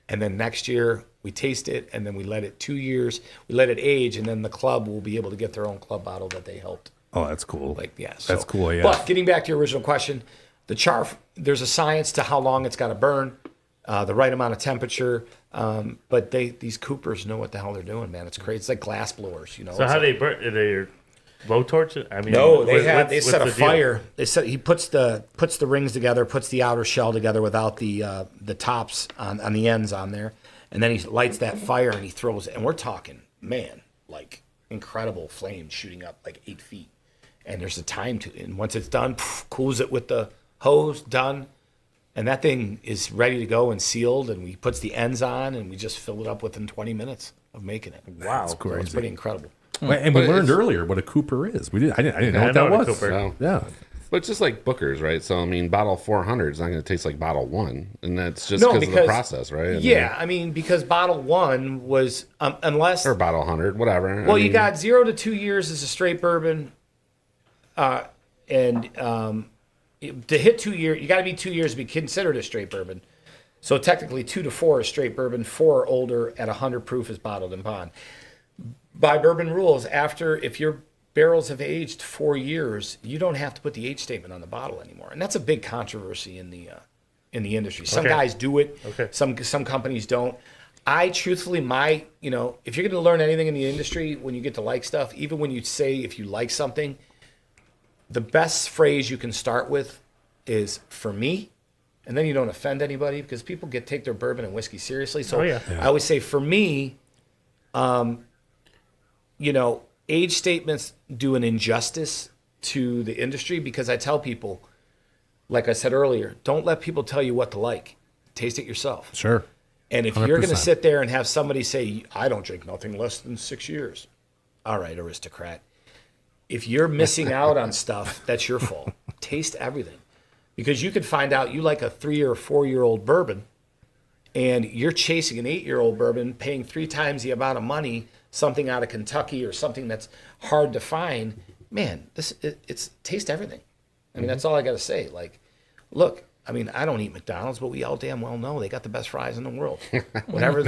And then next year we taste it, and then we let it 2 years. We let it age, and then the club will be able to get their own club bottle that they helped. Oh, that's cool. So, That's cool, yeah. But getting back to your original question, the char, there's a science to how long it's got to burn, the right amount of temperature. But these Coopers know what the hell they're doing, man. It's crazy. It's like glass blowers, So how they burn? They low torch it? I mean, No, they what's set a the deal? fire. He puts the rings together, puts the outer shell together without the tops on the ends on there, and then he lights that fire and he throws it. And we're talking, man, incredible flames shooting up 8 feet. And there's a time to it. And once it's done, cools it with the hose, done. And that thing is ready to go and sealed. And we puts the ends on and we just fill it up within 20 minutes of making it. Wow. That's So crazy. it's pretty incredible. And we learned earlier what a Cooper is. I didn't know I what know that what a was. Cooper- No. Yeah. But just like Booker's, right? So I mean, bottle 400 is not going to taste like bottle 1, and that's just No, because of the process, right? Yeah, because bottle 1 was, unless... or bottle 100, whatever. Well, you got 0 to 2 years as a straight bourbon, and to hit 2 years, you got to be 2 years to be considered a straight bourbon. So technically, 2 to 4 is straight bourbon. 4 or older at 100 proof is bottled and bond. By bourbon rules, if your barrels have aged 4 years, you don't have to put the age statement on the bottle anymore, and that's a big controversy in the industry. Some Okay. guys do it. Okay. Some companies don't. I truthfully, if you're going to learn anything in the industry, when you get to like stuff, even when you say if you like something, the best phrase you can start with is "for me," and then you don't offend anybody because people take their bourbon and whiskey seriously. So Oh, yeah. I always say, for me, age statements do an injustice to the industry because I tell people, like I said earlier, don't let people tell you what to like. Taste it yourself. Sure. And if you're going to 100%. sit there and have somebody say, I don't drink nothing less than 6 years. All right, aristocrat. If you're missing out on stuff, that's your fault. Taste everything. because you could find out you like a 3 or 4-year-old bourbon, and you're chasing an 8-year-old bourbon, paying 3 times the amount of money, something out of Kentucky or something that's hard to find. Man, it's taste everything. I mean, that's all I got to say. Like, look, I mean, I don't eat McDonald's, but we all damn well know they got the best fries in the world. Whatever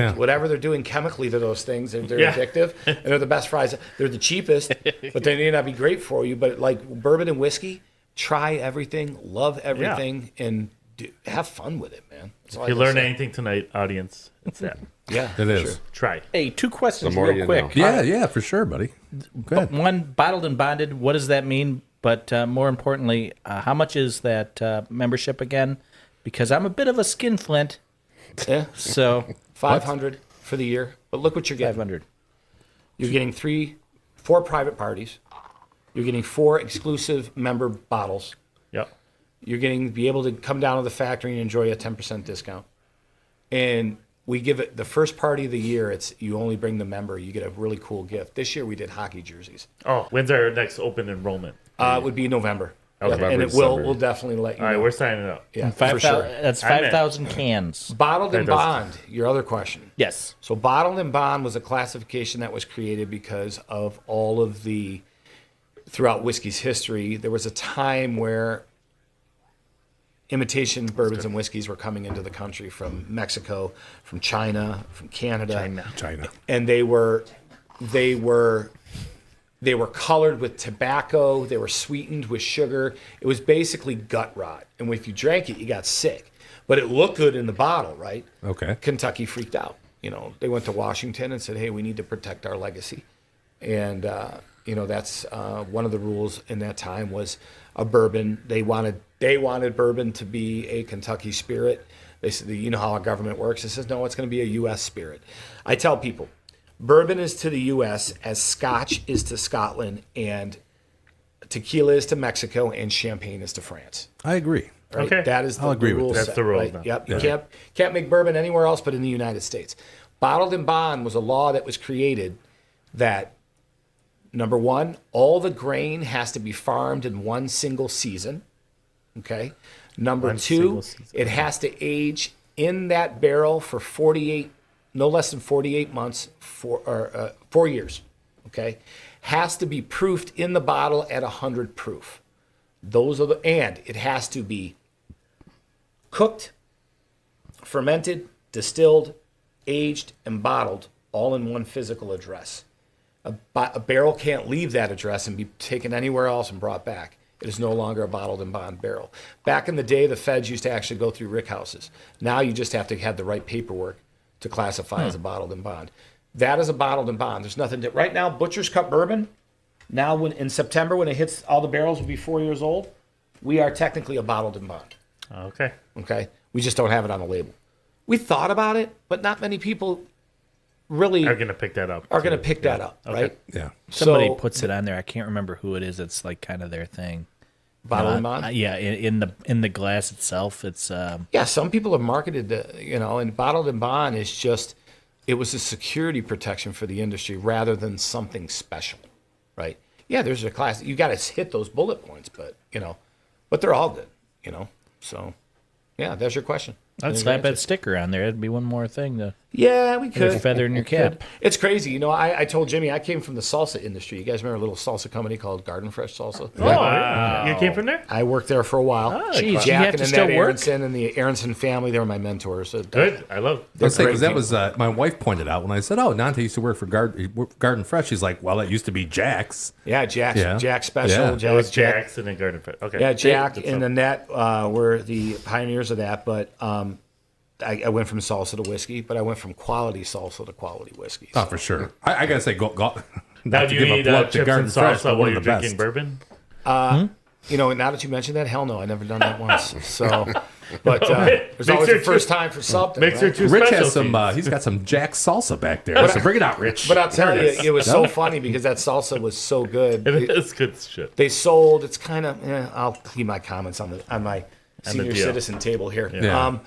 they're doing chemically to those things, they're addictive, and they're the best fries. They're the cheapest, but they may not be great for you. But like bourbon and whiskey, try everything, love everything, and have fun with it, man. If you learn anything tonight, audience, it's that. Yeah, It is. sure. Try. Hey, 2 questions The more real you quick. know. Yeah, for sure, buddy. Go ahead. One, bottled and bonded. What does that mean? But more importantly, how much is that membership again? Because I'm a bit of a skinflint, Yeah, so 500 for the year. But look what you're getting. 500. You're getting 4 private parties. You're getting 4 exclusive member bottles. Yep. You're getting to be able to come down to the factory and enjoy a 10% discount. And we give it the first party of the year. It's you only bring the member. You get a really cool gift. This year we did hockey jerseys. Oh, when's our next open enrollment? It would be November. Okay. Yep, and we'll definitely let you All right, know. we're signing up. Yeah, for 5,000. sure. That's I'm in. 5,000 cans. Bottled and That does- bond. Your other question. Yes. So bottled and bond was a classification that was created because of all of the throughout whiskey's history. There was a time where imitation bourbons and whiskeys were coming into the country from Mexico, from China, from Canada. China. And they were colored with tobacco. They were sweetened with sugar. It was basically gut rot. And if you drank it, you got sick. But it looked good in the bottle, right? Okay. Kentucky freaked out. You know, they went to Washington and said, "Hey, we need to protect our legacy." And that's one of the rules in that time was a bourbon. They wanted bourbon to be a Kentucky spirit. They said, "You know how our government works." It says, "No, it's going to be a U.S. spirit." I tell people, bourbon is to the U.S. as Scotch is to Scotland, and tequila is to Mexico, and champagne is to France. I agree. Right? Okay. That is the, I'll agree the with rule that. That's set, the rule right? now. Yep. You can't make bourbon anywhere else but in the United States. Bottled and bond was a law that was created that, number one, all the grain has to be farmed in one single season. Okay. Number One two, single season. it has to age in that barrel for 48, no less than 48 months, 4 years. Okay. Has to be proofed in the bottle at 100 proof. And it has to be cooked, fermented, distilled, aged, and bottled all in one physical address. A barrel can't leave that address and be taken anywhere else and brought back. It is no longer a bottled and bond barrel. Back in the day, the feds used to actually go through rick houses. Now you just have to have the right paperwork to classify as a bottled and bond. That is a bottled and bond. There's nothing to, right now, Butcher's Cut Bourbon, now in September when it hits, all the barrels will be 4 years old. We are technically a bottled and bond. Okay. Okay? We just don't have it on the label. We thought about it, but not many people really Are going to pick that up. pick that up, right? Yeah. Somebody So- puts it on there. I can't remember who it is. It's like kind of their thing. Bottled and bond? Yeah, in the glass itself, it's Yeah, some people have marketed and bottled and bond is just, it was a security protection for the industry rather than something special, right? Yeah, there's a class. You got to hit those bullet points, but they're all good, So, yeah, there's your question. I'd slap that sticker on there. It'd be one more thing to Yeah, we put a could. feather in your cap. It's crazy. I told Jimmy I came from the salsa industry. You guys remember a little salsa company called Garden Fresh Salsa? Oh, you came from there? I worked there for a while. Geez, you Jack have to and still Annette work? Aronson and the Aronson family, they were my mentors. So Good. I love Let's say, great because that team. was my wife pointed out when I said, "Oh, Nante used to work for Garden Fresh." She's like, "Well, that used to be Jack's." Yeah, Jack Yeah. Special. Yeah. It was Jackson and Garden Fresh. Okay. Yeah, Jack That's and up. Annette were the pioneers of that. But I went from salsa to whiskey, but I went from quality salsa to quality whiskey. Oh, for sure. I gotta say, go. Now, Not do to you give a eat plug to chips and Garden Fresh, salsa but while one you're of the drinking best. bourbon? Now that you mentioned that, hell no, I never done that once. So, but Makes there's always her a first too- time for something. Makes her right? two Rich has specialties. some. He's got some Jack salsa back there. So bring it out, Rich. But I'll tell There you, it is. it was so funny because that salsa was so good. It is good shit. They sold. It's kind of. I'll keep my comments on my senior deal. citizen table here. Yeah.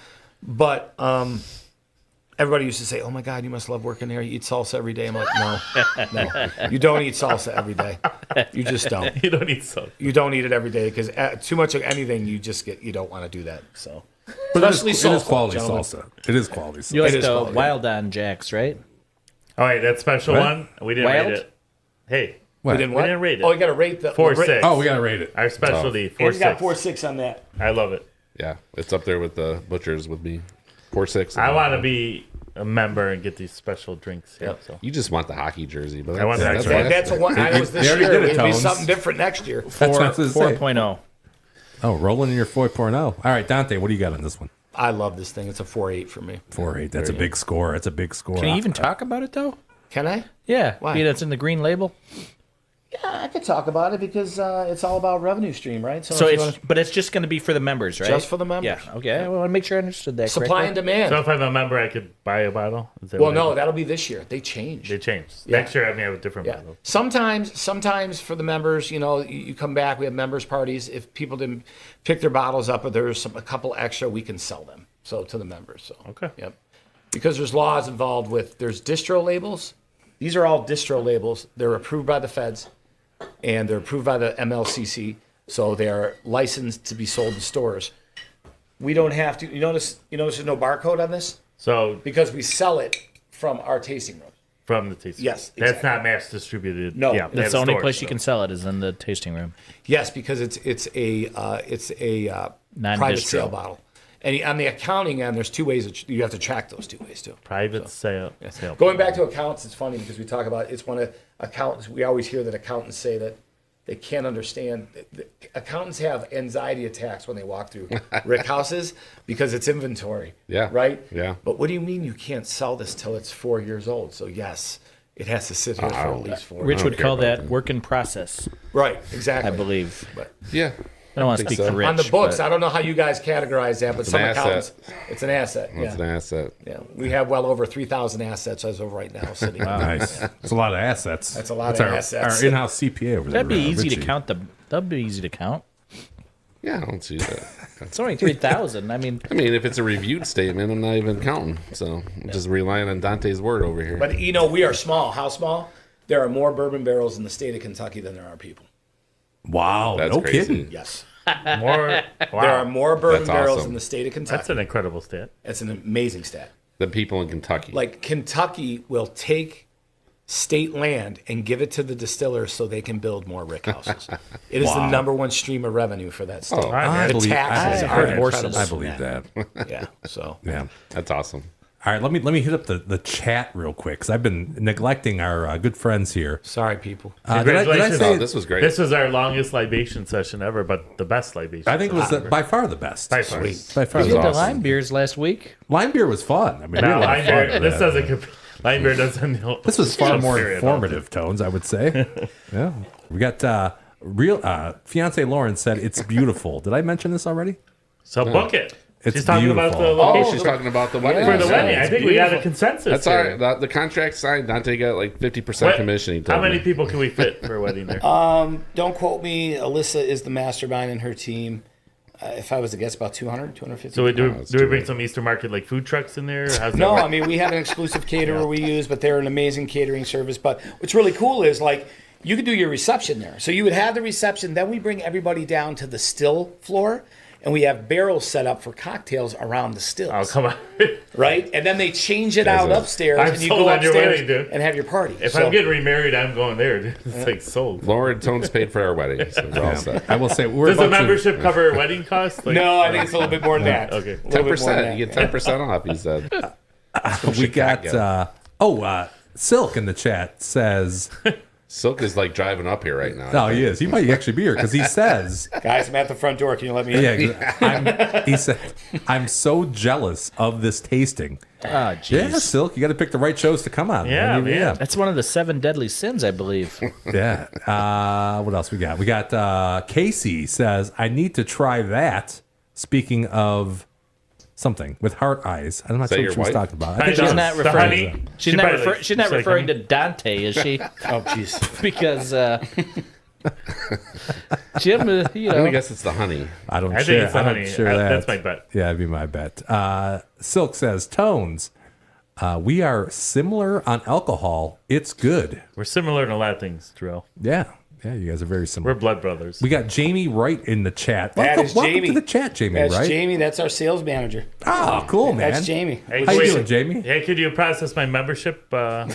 Everybody used to say, "Oh my God, you must love working there. You eat salsa every day." I'm like, no, you don't eat salsa every day. You just don't. You don't need salt. You don't eat it every day because too much of anything, you don't want to do that. So, But especially it is salsa, quality gentlemen. salsa. It is quality salsa. You like It is the quality. Wild on Jacks, right? All right, that special What? one. We didn't Wild? rate it. Hey, What? We didn't We what? didn't rate it. Oh, you got to rate the 4.6. Oh, we got to rate it. Our specialty, He's got 4.6. 4.6 on that. I love it. Yeah, it's up there with the butchers with me. 4.6. I want to be a member and get these special drinks. Yeah, so You just want the hockey jersey, but I want that's, that. that's, That's a one. I know it was They this already year. did it, It'll be Tones. something different next year. That's what I was gonna say. 4.0. Oh, rolling in your 4.0. All right, Dante, what do you got on this one? I love this thing. It's a 4.8 for me. 4.8. That's a big score. That's a big score. Can you even talk about it though? Can I? Yeah. Why? Being it's in the green label. Yeah, I could talk about it because it's all about revenue stream, right? So if you it's but it's just going to be for the members, right? Just for the members. Yeah. Okay. I want to make sure I understood that. supply and correctly. demand. So if I'm a member, I could buy a bottle. Is that Well, what I no, do? that'll be this year. They changed. They changed. Yeah. Next year, I may have a different Yeah. bottle. Sometimes for the members, you come back. We have members parties. If people didn't pick their bottles up, or there's a couple extra, we can sell them. So to the members. So Okay. Yep. Because there's laws involved with there's distro labels. These are all distro labels. They're approved by the feds, and they're approved by the MLCC. So they are licensed to be sold in stores. We don't have to. You notice there's no barcode on this So because we sell it from our tasting room. from the tasting. Yes, That's exactly. not mass distributed. No, Yeah, they That's have the only stores, place you so. can sell it is in the tasting room. Yes, because it's a private Non-distro. sale bottle. And on the accounting end, there's two ways that you have to track those two ways too. Private sale. Going back to accounts, it's funny because we talk about it's one of accountants. We always hear that accountants say that they can't understand. Accountants have anxiety attacks when they walk through rick houses because it's inventory. Yeah. Right. Yeah. But what do you mean you can't sell this till it's 4 years old? So yes, it has to sit here for at least 4 Rich years. would care call about that work in process, Right. Exactly. I believe. But yeah. I don't want to think speak so. for Rich. on the books, but I don't know how you guys categorize that, but some an accountants, it's an asset. It's Yeah. an asset. Yeah, we have well over 3,000 assets as of right now sitting. Nice. That's a lot of assets. That's a lot That's of our, assets. Our in-house CPA over there. that'd be easy to Richie. count. That'd be easy to count. Yeah, I don't see that. It's only 3,000. I mean, I mean, if it's a reviewed statement, I'm not even counting. So I'm just relying on Dante's word over here. But we are small. How small? There are more bourbon barrels in the state of Kentucky than there are people. Wow. That's no crazy. kidding. Yes. More. There are Wow. more bourbon That's barrels awesome. in the state of Kentucky. That's an incredible stat. It's an amazing stat. The people in Kentucky. Like Kentucky will take state land and give it to the distillers so they can build more rick houses. It is the number one stream of revenue for that state. Oh, I the believe- taxes I are heard horses. incredible. I believe that. Yeah. So Yeah. That's awesome. All right, let me hit up the chat real quick because I've been neglecting our good friends here. sorry, people. Did I Congratulations. say Oh, this was great. This was our longest libation session ever, but the best libation. I think it was session by far the best. by far. By far we the did the best. lime beers last week. Lime beer was fun. I mean, we had a Now, lot of fun with this that. doesn't. Lime beer doesn't. This was far more Period. informative, Tones, I would say. Yeah. We got real fiance Lauren said it's beautiful. Did I mention this already? So book it. It's She's talking about the beautiful. location Oh, she's talking about the wedding. for the Yeah. wedding. I it's think we got a beautiful. consensus. That's all here. right. The contract signed. Dante got like 50% What- commission. He How told many me. people can we fit for a wedding there? Don't quote me. Alyssa is the mastermind and her team. If I was to guess, about 200, 250. So do that's we too bring bad. some Easter market like food trucks in there? Or how's that No, work? I mean, we have an exclusive caterer we use, but they're an amazing catering service. But what's really cool is like you could do your reception there. So you would have the reception, then we bring everybody down to the still floor, and we have barrels set up for cocktails around the stills. Oh come on! Right? And then they change it out a- upstairs, I'm and you sold go on your upstairs wedding, dude. and have your party. If So- I'm getting remarried, I'm going there. Dude. It's like sold. Lauren Tones paid for our wedding. So we're all set. I will say we're Does the about to- membership cover wedding costs? Like, no, I think it's a little bit more than that. Okay. A little bit more than 10%. You that. get 10% off, he said. we got Chicago. Silk in the chat says Silk is like driving up here right now. no, he is. He might actually be here because he says Guys, I'm at the front door. Can you let me in? he said I'm so jealous of this tasting. Ah, jeez. Yeah, Silk, you got to pick the right shows to come on. Yeah, man. That's one of the 7 deadly sins, I believe. Yeah. What else we got? We got Casey says, I need to try that. Speaking of something with heart eyes. I'm not that sure your what she was wife? talking about. I Honey think She's does. not The referring. honey? She's She not, probably like- she's not she's like referring honey. to Dante, is she? Oh, jeez. Because Jim, I'm gonna guess it's the honey. I don't I share, think it's the I don't honey. share that. That's my bet. Yeah, that'd be my bet. Silk says, Tones, We are similar on alcohol. It's good. We're similar in a lot of things, Terrell. Yeah. Yeah, you guys are very We're similar. blood brothers. We got Jamie Wright in the chat. That Welcome, is welcome Jamie. to the chat, Jamie That's Wright. Jamie. That's our sales manager. Oh, cool, man. That's Jamie. Hey, How you wait, doing, Jamie? Hey, could you process my membership over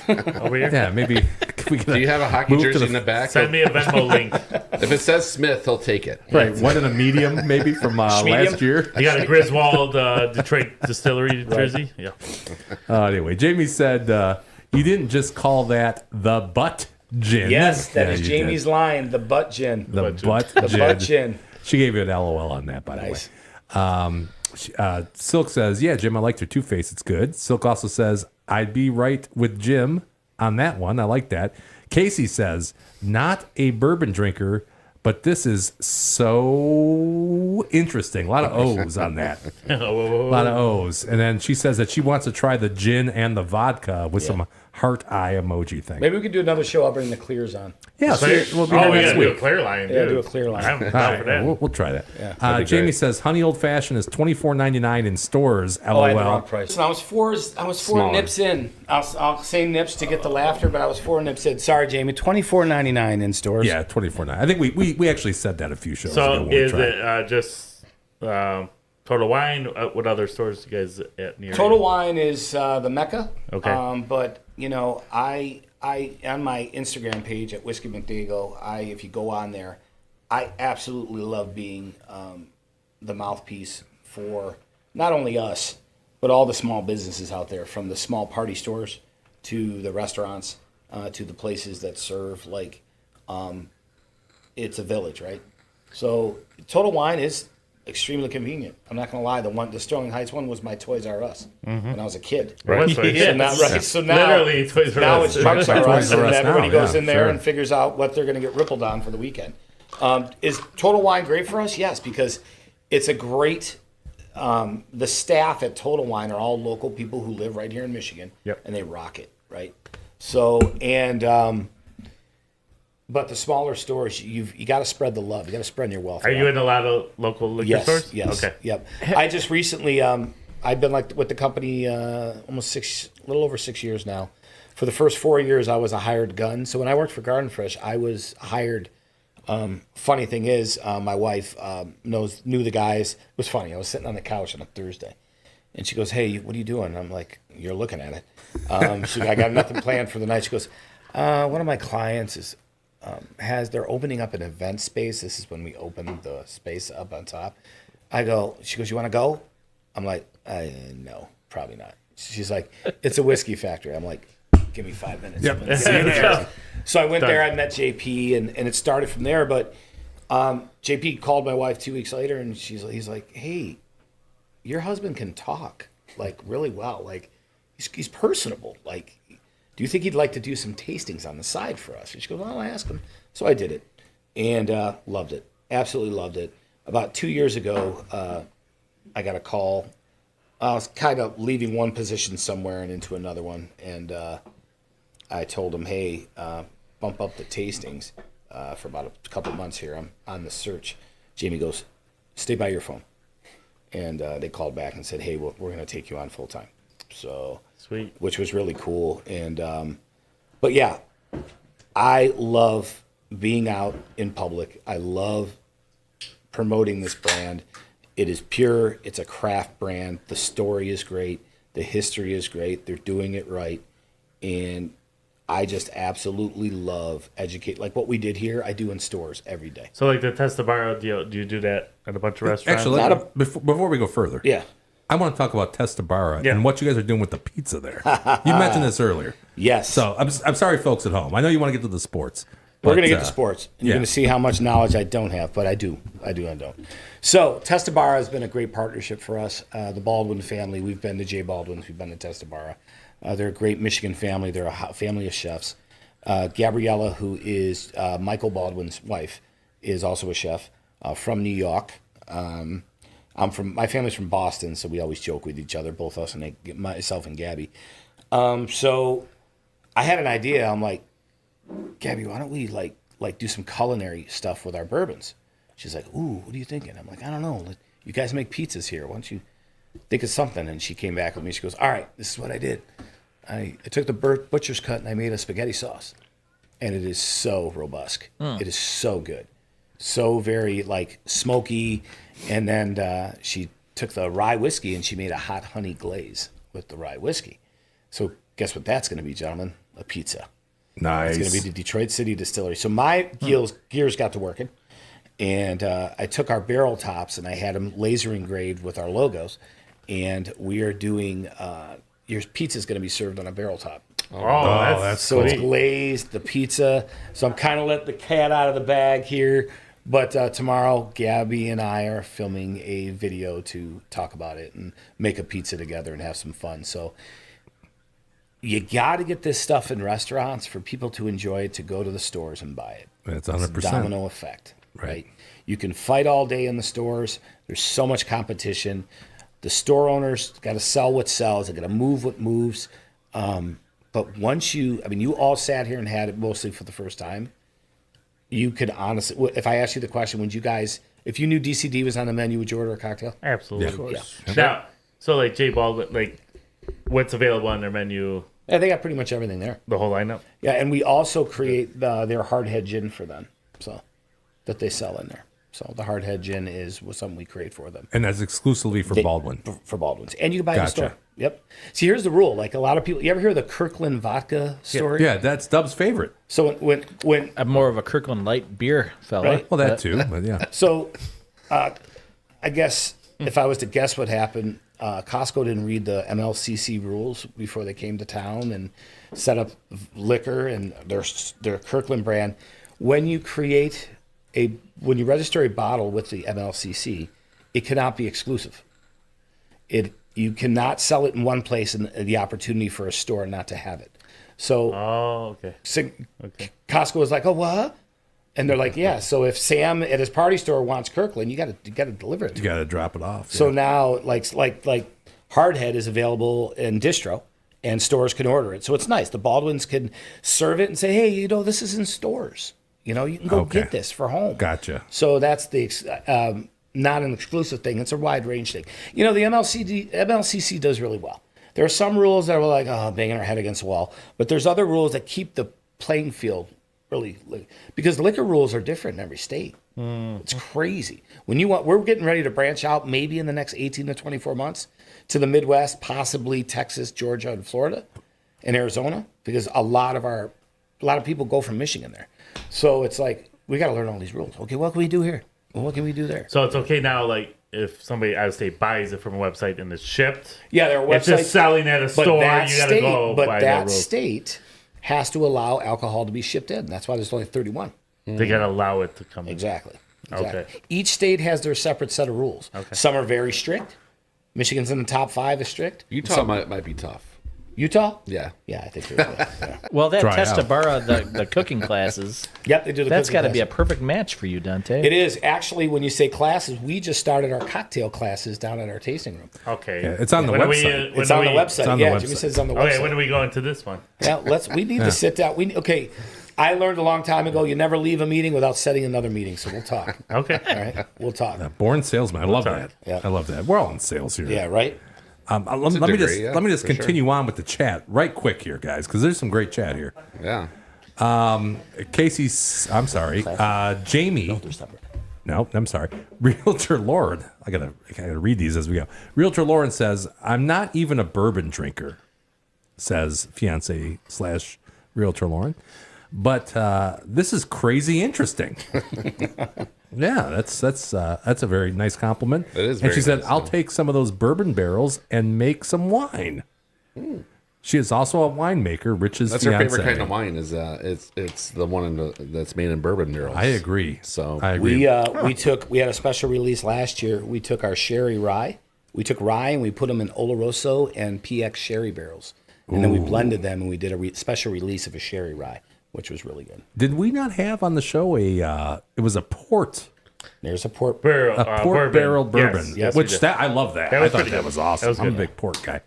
here? Yeah, maybe. We Do you have a hockey move to jersey the- in the back? Send me a Venmo link. If it says Smith, he'll take it. Right, one in a medium, maybe from last year. You got a Griswold Detroit Distillery jersey? Yeah. Anyway, Jamie said you didn't just call that the butt gin. Yes, that Yeah, is you Jamie's did. line. The butt gin. The butt The gin. butt gin. She gave you an LOL on that, by Nice. the way. Silk says, yeah, Jim, I liked your Two-Face. It's good. Silk also says, I'd be right with Jim on that one. I like that. Casey says, not a bourbon drinker, but this is so interesting. A lot of O's on that. A lot of O's. And then she says that she wants to try the gin and the vodka with some heart eye emoji thing. Maybe we could do another show. I'll bring the clears on. Yeah, so we'll be Oh, here we next gotta do a week. clear line, Yeah, dude. do a clear line. I'm down All for right, that. we'll try that. that'd be Jamie great. says Honey Old Fashioned is $24.99 in stores. Oh, I had the LOL. wrong price. Listen, I was four Smaller. nips in. I'll say nips to get the laughter, but I was 4 nips in. Sorry, Jamie. $24.99 in stores. Yeah, $24.99. I think we actually said that a few shows ago. So when we is tried. it just Total Wine? What other stores do you guys at near? Total Wine is the mecca. Okay. But you know, I on my Instagram page at Whiskey McDago, if you go on there, I absolutely love being the mouthpiece for not only us, but all the small businesses out there, from the small party stores to the restaurants to the places that serve like it's a village, right? So Total Wine is extremely convenient. I'm not gonna lie. The Sterling Heights one was my Toys R Us when I was a kid. Right. So now, right. So now, Literally Toys R now Us. it's Trucks R Us, Toys R and Us everybody now, goes yeah, in there sure. and figures out what they're going to get rippled on for the weekend. Is Total Wine great for us? Yes, because it's a great. The staff at Total Wine are all local people who live right here in Michigan, Yep. and they rock it, right? So but the smaller stores, you got to spread the love. You got to spread your wealth. Are you around. in a lot of local liquor Yes, stores? yes, Okay. yep. I just recently, I've been like with the company almost a little over 6 years now. For the first 4 years, I was a hired gun. So when I worked for Garden Fresh, I was hired. Funny thing is, my wife knew the guys. It was funny. I was sitting on the couch on a Thursday, and she goes, "Hey, what are you doing?" And I'm like, "You're looking at it." I got nothing planned for the night. She goes, "One of my clients is." They're opening up an event space. This is when we open the space up on top. She goes, "You want to go?" I'm like, no, probably not. She's like, "It's a whiskey factory." I'm like, "Give me 5 minutes." Yep. I'm gonna get in there. So I went there, I met JP, and it started from there. But JP called my wife 2 weeks later, and he's like, "Hey, your husband can talk like really well. Like he's personable. Like, do you think he'd like to do some tastings on the side for us?" And she goes, "Well, I'll ask him." So I did it, and loved it. Absolutely loved it. About 2 years ago, I got a call. I was kind of leaving one position somewhere and into another one, and I told him, "Hey, bump up the tastings for about a couple months here. I'm on the search." Jamie goes, "Stay by your phone," and they called back and said, "Hey, we're going to take you on full time." So. Sweet. Which was really cool. And but yeah, I love being out in public. I love promoting this brand. It is pure. It's a craft brand. The story is great. The history is great. They're doing it right. And I just absolutely love educate. Like what we did here, I do in stores every day. So like the Testabaro deal, do you do that at a bunch of restaurants? Actually, before we go further, Yeah. I want to talk about Testabara Yeah. and what you guys are doing with the pizza there. You mentioned this earlier. Yes. So I'm sorry, folks at home. I know you want to get to the sports. We're but, going to get to sports. And yeah. You're going to see how much knowledge I don't have, but I do. I don't. So Testabara has been a great partnership for us. The Baldwin family, we've been to Jay Baldwin's, we've been to Testabara. They're a great Michigan family. They're a family of chefs. Gabriella, who is Michael Baldwin's wife, is also a chef from New York. My family's from Boston, so we always joke with each other, both us and myself and Gabby. So I had an idea. I'm like, "Gabby, why don't we like do some culinary stuff with our bourbons?" She's like, "Ooh, what are you thinking?" I'm like, "I don't know. You guys make pizzas here. Why don't you think of something. And she came back with me. She goes, all right, this is what I did. I took the butcher's cut and I made a spaghetti sauce. And it is so robust. It is so good. So very like smoky. And then she took the rye whiskey and she made a hot honey glaze with the rye whiskey. So guess what that's going to be, gentlemen? A pizza. Nice. It's going to be the Detroit City Distillery. So my gears got to working. And I took our barrel tops and I had them laser engraved with our logos. And we are doing, your pizza is going to be served on a barrel top. Oh, that's So it's sweet. glazed, the pizza. So I'm kind of letting the cat out of the bag here. But tomorrow, Gabby and I are filming a video to talk about it and make a pizza together and have some fun. So you got to get this stuff in restaurants for people to enjoy it, to go to the stores and buy it. That's It's 100%. domino effect, Right. right? You can fight all day in the stores. There's so much competition. The store owners got to sell what sells. They got to move what moves. But once you all sat here and had it mostly for the first time. You could honestly, if I asked you the question, would you guys, if you knew DCD was on the menu, would you order a cocktail? Absolutely. Yeah. Now, so like J Baldwin, like what's available on their menu, Yeah, they got pretty much everything there. the whole lineup? Yeah, and we also create their hardhead gin for them, so that they sell in there. So the hardhead gin is something we create for them. And that's exclusively for Baldwin. For Baldwin's. And you can buy it in the Gotcha. store. Yep. See, here's the rule. Like a lot of people, you ever hear the Kirkland vodka story? Yeah, that's Dub's favorite. So when I'm more of a Kirkland light beer fella. Right. Well, that too, but yeah. so I guess if I was to guess what happened, Costco didn't read the MLCC rules before they came to town and set up liquor and their Kirkland brand. When you register a bottle with the MLCC, it cannot be exclusive. You cannot sell it in one place and the opportunity for a store not to have it. So, Oh, okay. Costco was like, "Oh, what?" And they're like, "Yeah." So if Sam at his party store wants Kirkland, you got to deliver it. You got to drop it off. So yeah. now, like Hardhead is available in distro, and stores can order it. So it's nice. The Baldwins can serve it and say, "Hey, this is in stores. You can go Okay. get this for home." Gotcha. So that's the not an exclusive thing. It's a wide range thing. The MLCC does really well. There are some rules that are like, banging our head against the wall. But there's other rules that keep the playing field really, because liquor rules are different in every state. It's crazy. We're getting ready to branch out maybe in the next 18 to 24 months to the Midwest, possibly Texas, Georgia, and Florida, and Arizona, because a lot of people go from Michigan there. So it's like, we got to learn all these rules. Okay, what can we do here? Well, what can we do there? So it's okay now, like if somebody out of state buys it from a website and it's shipped. Yeah, there are websites. It's just selling at a store. You got to go by that rule. State has to allow alcohol to be shipped in. That's why there's only 31. They got to allow it to come in. Exactly. Okay. Each state has their separate set of rules. Okay. Some are very strict. Michigan's in the top 5 is strict. Utah might be tough. Utah? Yeah. Yeah, I think there's yeah. Well, that Try out. Testabara, the cooking classes, Yep, they do the that's cooking got to be a classes. perfect match for you, Dante. It is. Actually, when you say classes, we just started our cocktail classes down at our tasting room. Okay. Yeah, it's on the When are we, website. when It's are on the we- website. on the Yeah, website. Jimmy says it's on the website. Okay, when are we going to this one? Yeah, we need to sit down. Okay, I learned a long time ago, you never leave a meeting without setting another meeting, so we'll talk. Okay. All right, we'll talk. Born salesman. I love that. Yeah. I love that. We're all in sales here. Yeah, right? Let me degree, just yeah, let me just for sure. continue on with the chat right quick here, guys, because there's some great chat here. Yeah. Casey's. I'm sorry. Jamie. No, I'm sorry. Realtor Lauren. I gotta read these as we go. Realtor Lauren says, "I'm not even a bourbon drinker," says fiance / Realtor Lauren, but this is crazy interesting. Yeah, that's a very nice compliment. It is And she very said, nice, "I'll yeah. take some of those bourbon barrels and make some wine." She is also a winemaker. Rich's That's fiance. her favorite kind of wine. Is it's the one that's made in bourbon barrels. I agree. So I agree. We had a special release last year. We took our sherry rye. We took rye and we put them in Oloroso and PX sherry barrels. And then we blended them and we did a special release of a sherry rye, which was really good. Did we not have on the show it was a port There's a port. Barrel, a port bourbon. barrel bourbon, Yes, we which did. that I love that. That I was thought pretty that good. was awesome. That was I'm a good. big port guy.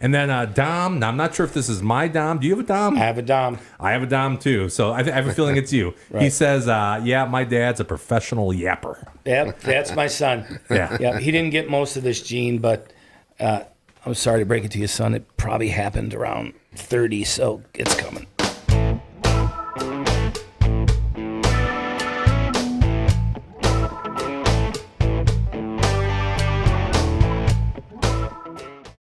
And then Dom. Now I'm not sure if this is my Dom. Do you have a Dom? I have a Dom. I have a Dom too. So I have a feeling it's you. He says, "Yeah, my dad's a professional yapper." Yep, that's my son. Yeah. Yeah, he didn't get most of this gene, but I'm sorry to break it to you, son. It probably happened around 30, so it's coming.